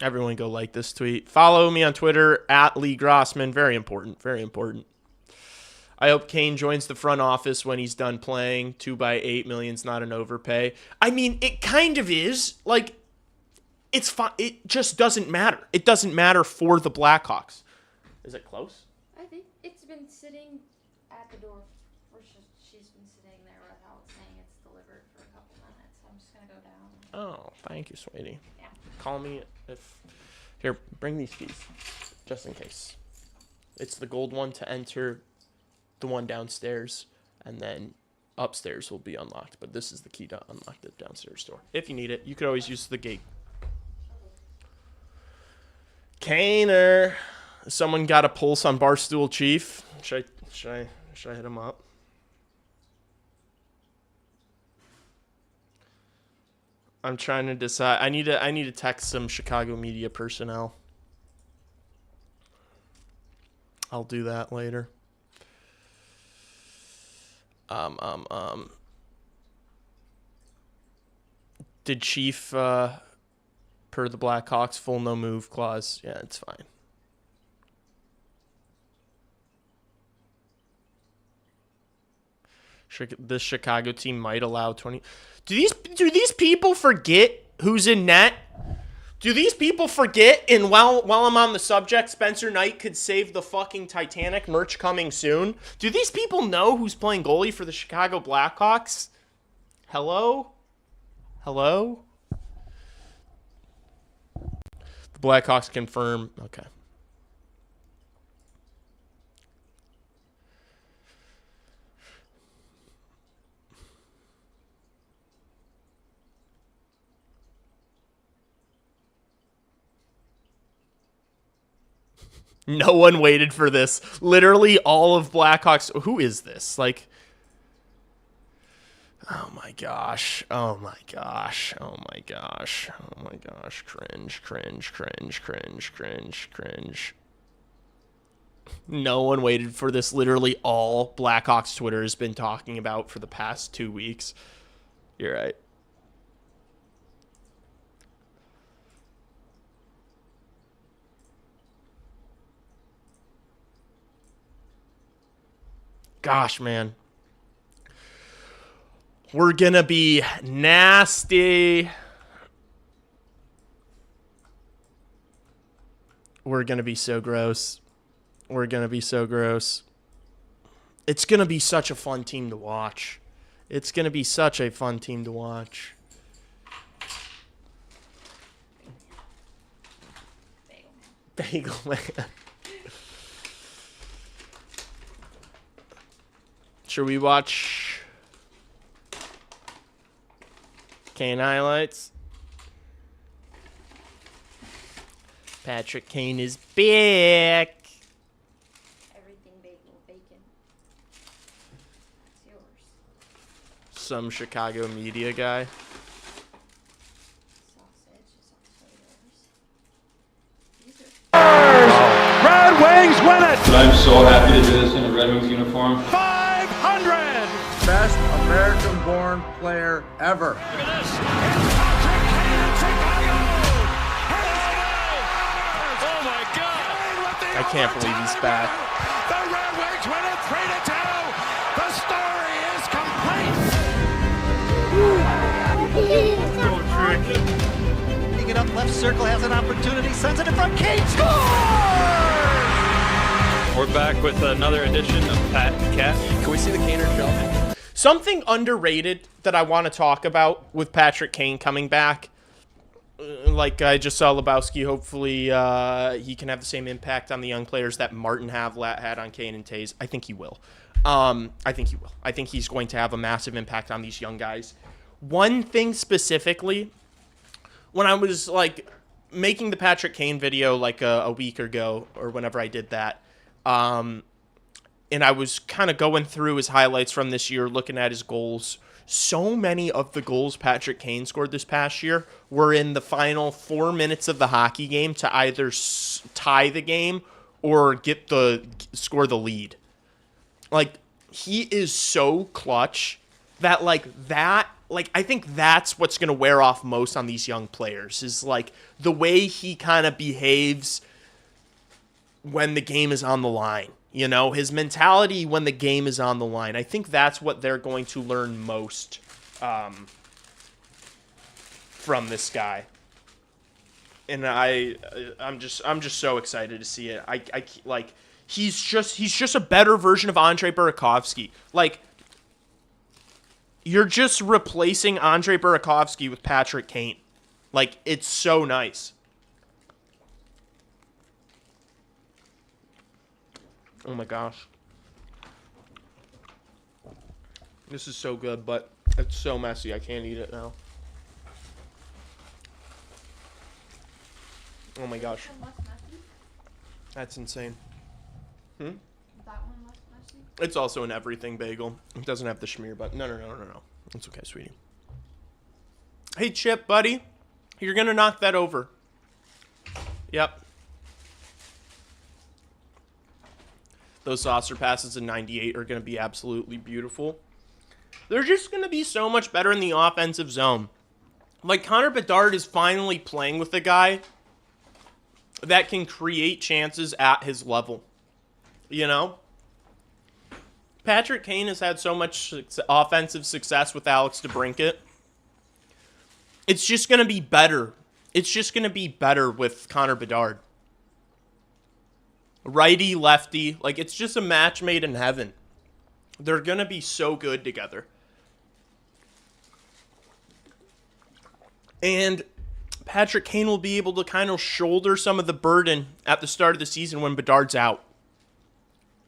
Everyone go like this tweet. Follow me on Twitter at Lee Grossman. Very important. Very important. I hope Kane joins the front office when he's done playing. 2 by $8 million's not an overpay. I mean, it kind of is. Like, it's fine. It just doesn't matter. It doesn't matter for the Blackhawks. Is it close? I think it's been sitting at the door. Or she's been sitting there without saying it's delivered for a couple minutes. I'm just going to go down. Oh, thank you, sweetie. Yeah. Call me if... Here, bring these keys. Just in case. It's the gold one to enter... the one downstairs, and then upstairs will be unlocked. But this is the key to unlock the downstairs door. If you need it, you could always use the gate. Kaner. Someone got a pulse on Barstool Chief. Should I hit him up? I'm trying to decide. I need to text some Chicago media personnel. I'll do that later. Did Chief, per the Blackhawks, full no move clause? Yeah, it's fine. This Chicago team might allow 20. Do these people forget who's in net? Do these people forget? And while I'm on the subject, Spencer Knight could save the fucking Titanic. Merch coming soon. Do these people know who's playing goalie for the Chicago Blackhawks? Hello? Hello? The Blackhawks confirm. Okay. No one waited for this. Literally all of Blackhawks. Who is this? Like, oh my gosh. Oh my gosh. Oh my gosh. Oh my gosh. Cringe, cringe, cringe, cringe, cringe, cringe. No one waited for this. Literally all Blackhawks Twitter has been talking about for the past 2 weeks. You're right. Gosh, man. We're gonna be nasty. We're gonna be so gross. We're gonna be so gross. It's gonna be such a fun team to watch. It's gonna be such a fun team to watch. Bagel Man. Should we watch Kane highlights? Patrick Kane is back. Everything bacon. That's yours. Some Chicago media guy. Sausage is also yours. These are Red Wings win it. I'm so happy to do this in a Red Wings uniform. 500. Best American-born player ever. Look at this. It's Patrick Kane in Chicago. Oh my God. I can't believe he's back. The Red Wings win it 3-2. The story is complete. Picking it up, left circle has an opportunity, sends it in front, Kane scores! We're back with another edition of Pat and Cat. Can we see the Kaner show? Something underrated that I want to talk about with Patrick Kane coming back. Like I just saw Lebowski, hopefully he can have the same impact on the young players that Martin Havlat had on Kane and Taze. I think he will. I think he will. I think he's going to have a massive impact on these young guys. One thing specifically, when I was like making the Patrick Kane video like a week ago or whenever I did that, and I was kind of going through his highlights from this year, looking at his goals. So many of the goals Patrick Kane scored this past year were in the final 4 minutes of the hockey game to either tie the game or score the lead. Like, he is so clutch that I think that's what's going to wear off most on these young players is like the way he kind of behaves when the game is on the line. You know, his mentality when the game is on the line. I think that's what they're going to learn most from this guy. And I'm just so excited to see it. He's just a better version of Andrei Burakovsky. Like, you're just replacing Andrei Burakovsky with Patrick Kane. Like, it's so nice. Oh my gosh. This is so good, but it's so messy. I can't eat it now. Oh my gosh. That's insane. that one less messy. It's also an everything bagel. It doesn't have the schmear, but no. It's okay, sweetie. Hey, Chip, buddy. You're going to knock that over. Yep. Those saucer passes in 98 are going to be absolutely beautiful. They're just going to be so much better in the offensive zone. Like, Connor Bedard is finally playing with a guy that can create chances at his level. You know? Patrick Kane has had so much offensive success with Alex DeBrincat. It's just going to be better. It's just going to be better with Connor Bedard. Righty, lefty. Like, it's just a match made in heaven. They're going to be so good together. And Patrick Kane will be able to kind of shoulder some of the burden at the start of the season when Bedard's out.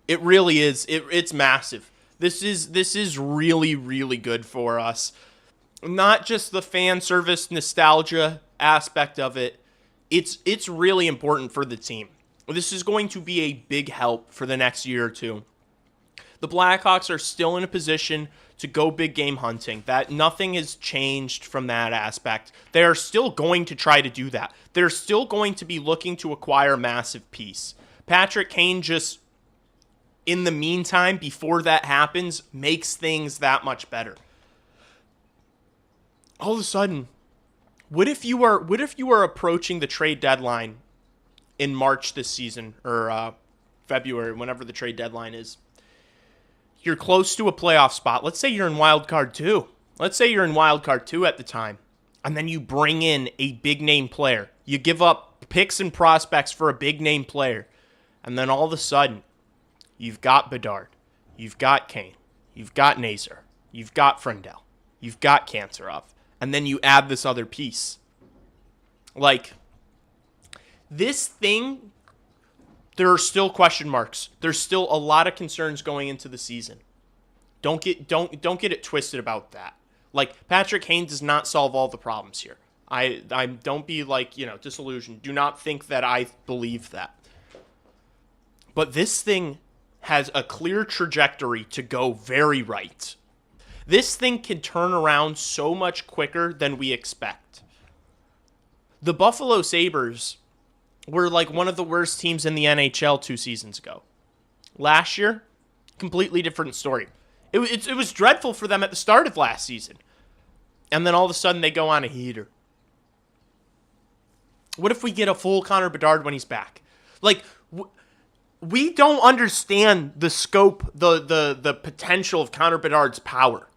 It really is. It's massive. This is really, really good for us. Not just the fan service nostalgia aspect of it. It's really important for the team. This is going to be a big help for the next year or two. The Blackhawks are still in a position to go big game hunting. That nothing has changed from that aspect. They are still going to try to do that. They're still going to be looking to acquire massive piece. Patrick Kane just in the meantime, before that happens, makes things that much better. All of a sudden, what if you are approaching the trade deadline in March this season, or February, whenever the trade deadline is? You're close to a playoff spot. Let's say you're in wild card 2. Let's say you're in wild card 2 at the time, and then you bring in a big name player. You give up picks and prospects for a big name player, and then all of a sudden, you've got Bedard, you've got Kane, you've got Nazar, you've got Frendel, you've got Kanserov, and then you add this other piece. Like, this thing, there are still question marks. There's still a lot of concerns going into the season. Don't get it twisted about that. Like, Patrick Kane does not solve all the problems here. I don't be like, disillusioned. Do not think that I believe that. But this thing has a clear trajectory to go very right. This thing can turn around so much quicker than we expect. The Buffalo Sabres were like one of the worst teams in the NHL 2 seasons ago. Last year, completely different story. It was dreadful for them at the start of last season. And then all of a sudden they go on a heater. What if we get a full Connor Bedard when he's back? Like, we don't understand the scope, the potential of Connor Bedard's power.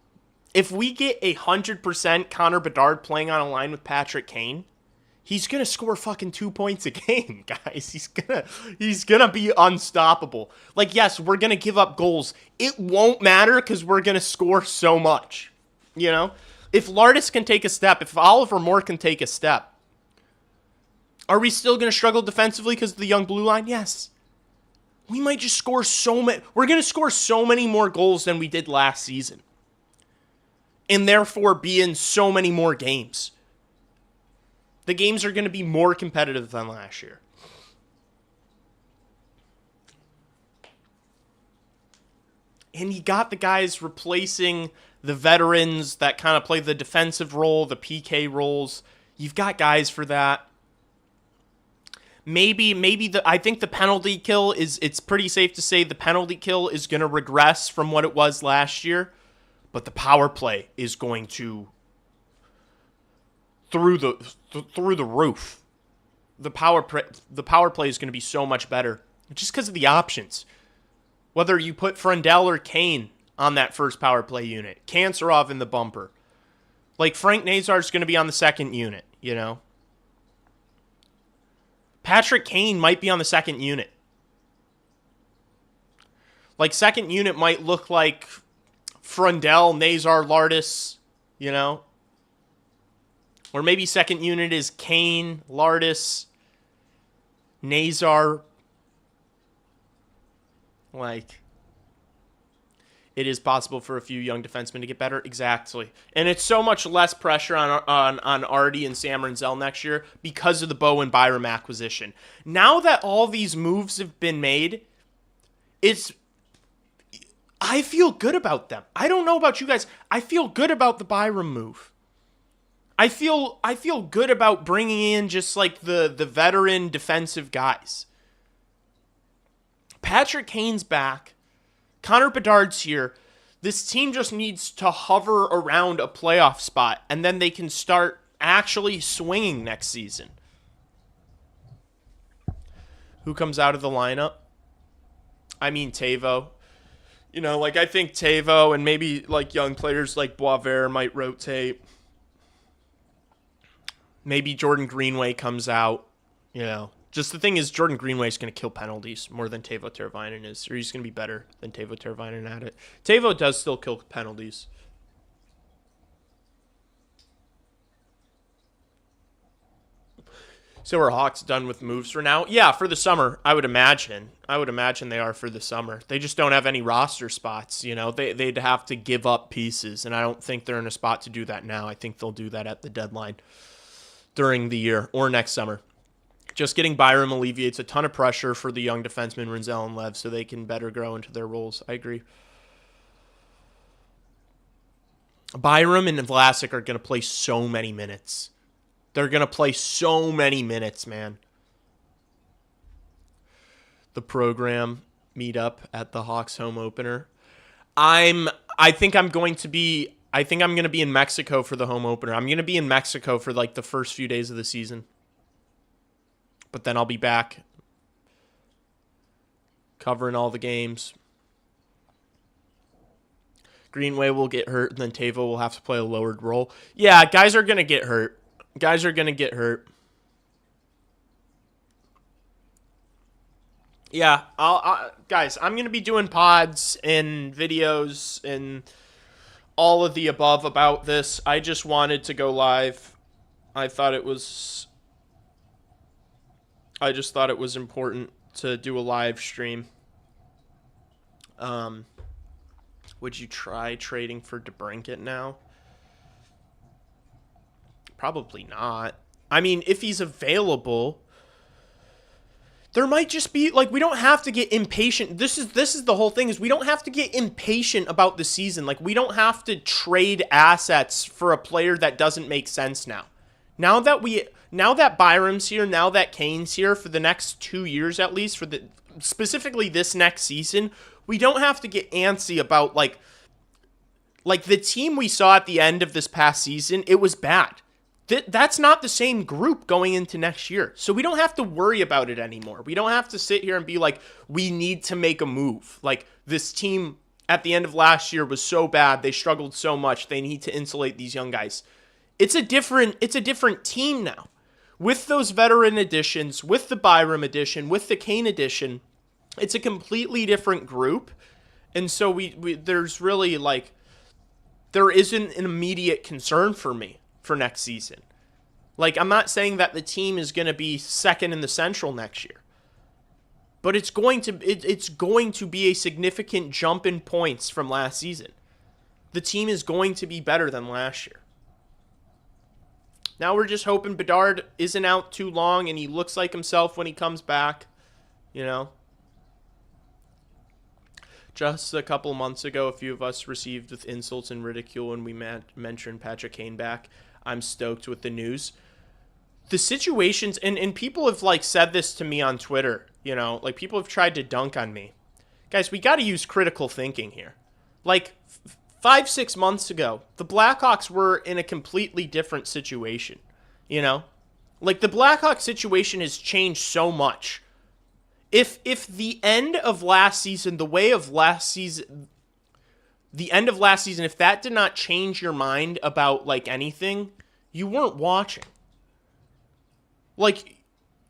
If we get 100% Connor Bedard playing on a line with Patrick Kane, he's gonna score fucking 2 points a game, guys. He's gonna be unstoppable. Like, yes, we're gonna give up goals. It won't matter because we're gonna score so much. If Lardis can take a step, if Oliver Moore can take a step, are we still gonna struggle defensively because of the young blue line? Yes. We might just score so many. We're gonna score so many more goals than we did last season, and therefore be in so many more games. The games are going to be more competitive than last year. And you got the guys replacing the veterans that kind of play the defensive role, the PK roles. You've got guys for that. I think the penalty kill it's pretty safe to say the penalty kill is going to regress from what it was last year, but the power play is going to through the roof. The power play is going to be so much better just because of the options. Whether you put Frendel or Kane on that first power play unit, Kanserov in the bumper, like Frank Nazar is going to be on the second unit. Patrick Kane might be on the second unit. Like, second unit might look like Frendel, Nazar, Lardis, Or maybe second unit is Kane, Lardis, Nazar. Like, it is possible for a few young defensemen to get better. Exactly. And it's so much less pressure on Artie and Sam Renzel next year because of the Bo and Byram acquisition. Now that all these moves have been made, I feel good about them. I don't know about you guys. I feel good about the Byram move. I feel good about bringing in just like the veteran defensive guys. Patrick Kane's back. Connor Bedard's here. This team just needs to hover around a playoff spot, and then they can start actually swinging next season. Who comes out of the lineup? I mean, Tavo. I think Tavo and maybe like young players like Boisvert might rotate. Maybe Jordan Greenway comes out. Just the thing is, Jordan Greenway is going to kill penalties more than Teuvo Teravainen is, or he's going to be better than Teuvo Teravainen at it. Teuvo does still kill penalties. So are Hawks done with moves for now? Yeah, for the summer, I would imagine. They are for the summer. They just don't have any roster spots. They'd have to give up pieces, and I don't think they're in a spot to do that now. I think they'll do that at the deadline during the year or next summer. Just getting Byram alleviates a ton of pressure for the young defensemen, Renzel and Lev, so they can better grow into their roles. I agree. Byram and Vlasic are going to play so many minutes. They're going to play so many minutes, man. The program. meet up at the Hawks home opener. I think I'm going to be in Mexico for the home opener. I'm going to be in Mexico for like the first few days of the season. But then I'll be back covering all the games. Greenway will get hurt, and then Tavo will have to play a lowered role. Yeah, guys are going to get hurt. Yeah, guys, I'm going to be doing pods and videos and all of the above about this. I just wanted to go live. I just thought it was important to do a live stream. Would you try trading for DeBrincat now? Probably not. I mean, if he's available, there might just be, like, we don't have to get impatient. This is the whole thing, is we don't have to get impatient about the season. Like, we don't have to trade assets for a player that doesn't make sense now. Now that Byram's here, now that Kane's here for the next 2 years at least, specifically this next season, we don't have to get antsy about, like the team we saw at the end of this past season. It was bad. That's not the same group going into next year. So we don't have to worry about it anymore. We don't have to sit here and be like, we need to make a move. Like, this team at the end of last year was so bad. They struggled so much. They need to insulate these young guys. It's a different team now. With those veteran additions, with the Byram addition, with the Kane addition, it's a completely different group. And so there's really, like, there isn't an immediate concern for me for next season. Like, I'm not saying that the team is going to be second in the Central next year, but it's going to be a significant jump in points from last season. The team is going to be better than last year. Now we're just hoping Bedard isn't out too long and he looks like himself when he comes back, you know. Just a couple months ago, a few of us received with insults and ridicule when we mentioned Patrick Kane back. I'm stoked with the news. The situations, and people have, like, said this to me on Twitter, you know, like, people have tried to dunk on me. Guys, we got to use critical thinking here. Like, 5-6 months ago, the Blackhawks were in a completely different situation, you know? Like, the Blackhawks situation has changed so much. If the end of last season, the end of last season, if that did not change your mind about, like, anything, you weren't watching. Like,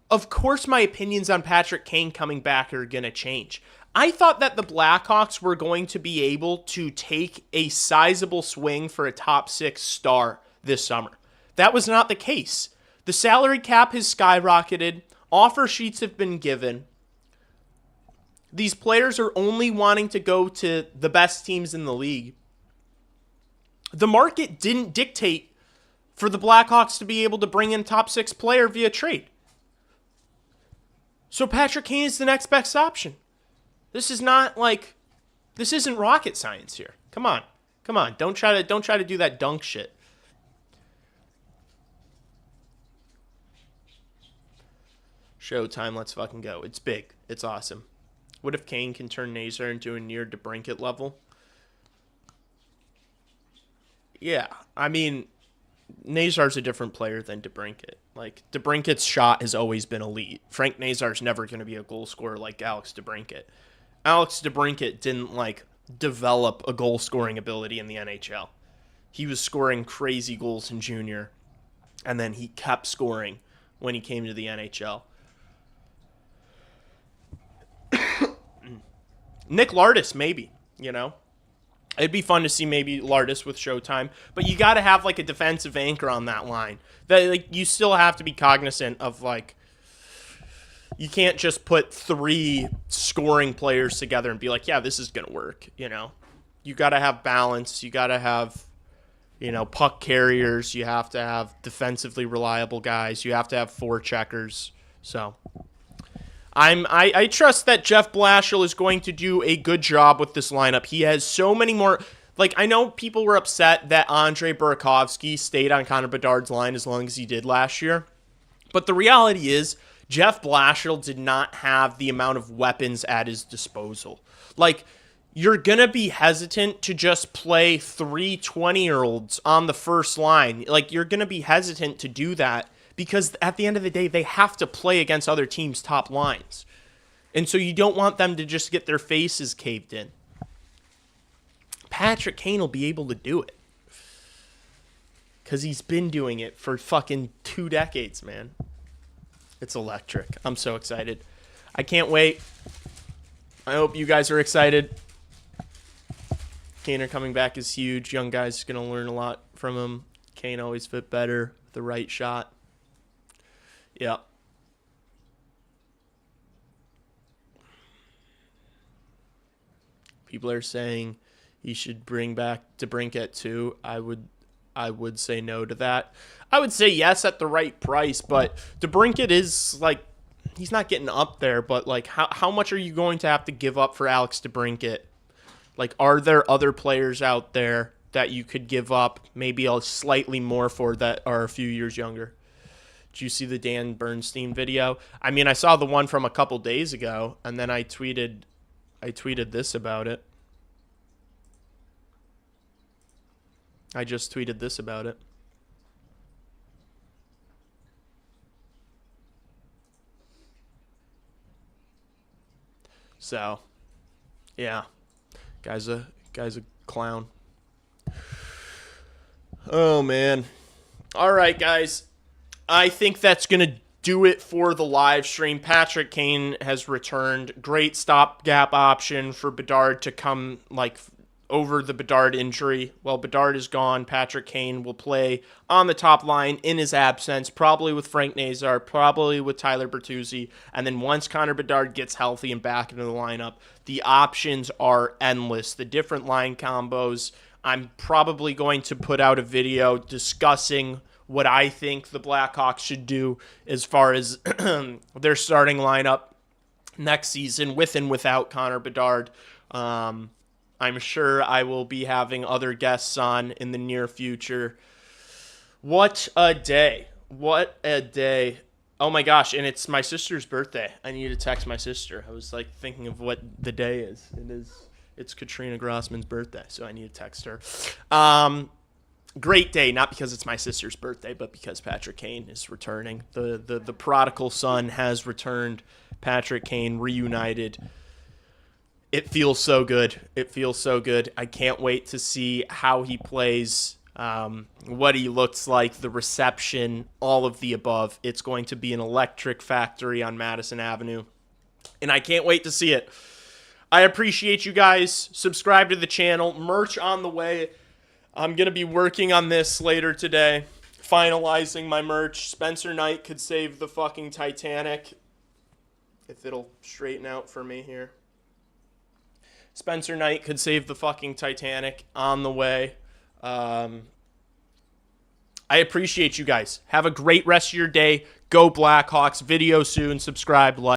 of course my opinions on Patrick Kane coming back are going to change. I thought that the Blackhawks were going to be able to take a sizable swing for a top 6 star this summer. That was not the case. The salary cap has skyrocketed. Offer sheets have been given. These players are only wanting to go to the best teams in the league. The market didn't dictate for the Blackhawks to be able to bring in top 6 player via trade. So Patrick Kane is the next best option. This isn't rocket science here. Come on. Don't try to do that dunk shit. Showtime, let's fucking go. It's big. It's awesome. What if Kane can turn Nazar into a near DeBrincat level? Yeah, I mean, Nazar's a different player than DeBrincat. Like, DeBrincat's shot has always been elite. Frank Nazar's never going to be a goal scorer like Alex DeBrincat. Alex DeBrincat didn't, like, develop a goal-scoring ability in the NHL. He was scoring crazy goals in junior, and then he kept scoring when he came to the NHL. Nick Lardis, maybe, you know. It'd be fun to see maybe Lardis with Showtime, but you got to have, like, a defensive anchor on that line. That, like, you still have to be cognizant of, like, you can't just put 3 scoring players together and be like, yeah, this is going to work, you know. You got to have balance. You got to have, you know, puck carriers. You have to have defensively reliable guys. You have to have forecheckers. So I trust that Jeff Blashill is going to do a good job with this lineup. He has so many more. Like, I know people were upset that Andre Burakovsky stayed on Connor Bedard's line as long as he did last year. But the reality is, Jeff Blashill did not have the amount of weapons at his disposal. Like, you're going to be hesitant to just play 3 20-year-olds on the first line. Like, you're going to be hesitant to do that because at the end of the day, they have to play against other teams' top lines. And so you don't want them to just get their faces caved in. Patrick Kane will be able to do it. Because he's been doing it for fucking 2 decades, man. It's electric. I'm so excited. I can't wait. I hope you guys are excited. Kane coming back is huge. Young guys going to learn a lot from him. Kane always fit better. The right shot. Yeah. People are saying he should bring back DeBrincat too. I would say no to that. I would say yes at the right price, but DeBrincat is like, he's not getting up there, but like how much are you going to have to give up for Alex DeBrincat? Like, are there other players out there that you could give up maybe a slightly more for that are a few years younger? Did you see the Dan Bernstein video? I mean, I saw the one from a couple days ago, and then I tweeted this about it. I just tweeted this about it. So, yeah. Guy's a clown. Oh, man. All right, guys. I think that's going to do it for the live stream. Patrick Kane has returned. Great stopgap option for Bedard to come, like, over the Bedard injury. Well, Bedard is gone. Patrick Kane will play on the top line in his absence, probably with Frank Nazar, probably with Tyler Bertuzzi. And then once Connor Bedard gets healthy and back into the lineup, the options are endless. The different line combos. I'm probably going to put out a video discussing what I think the Blackhawks should do as far as their starting lineup next season with and without Connor Bedard. I'm sure I will be having other guests on in the near future. What a day. What a day. Oh my gosh, and it's my sister's birthday. I need to text my sister. I was like thinking of what the day is. It's Katrina Grossman's birthday, so I need to text her. Great day, not because it's my sister's birthday, but because Patrick Kane is returning. The prodigal son has returned. Patrick Kane reunited. It feels so good. It feels so good. I can't wait to see how he plays, what he looks like, the reception, all of the above. It's going to be an electric factory on Madison Avenue, and I can't wait to see it. I appreciate you guys. Subscribe to the channel. Merch on the way. I'm going to be working on this later today, finalizing my merch. Spencer Knight could save the fucking Titanic, if it'll straighten out for me here. Spencer Knight could save the fucking Titanic on the way. I appreciate you guys. Have a great rest of your day. Go Blackhawks. Video soon. Subscribe. Like.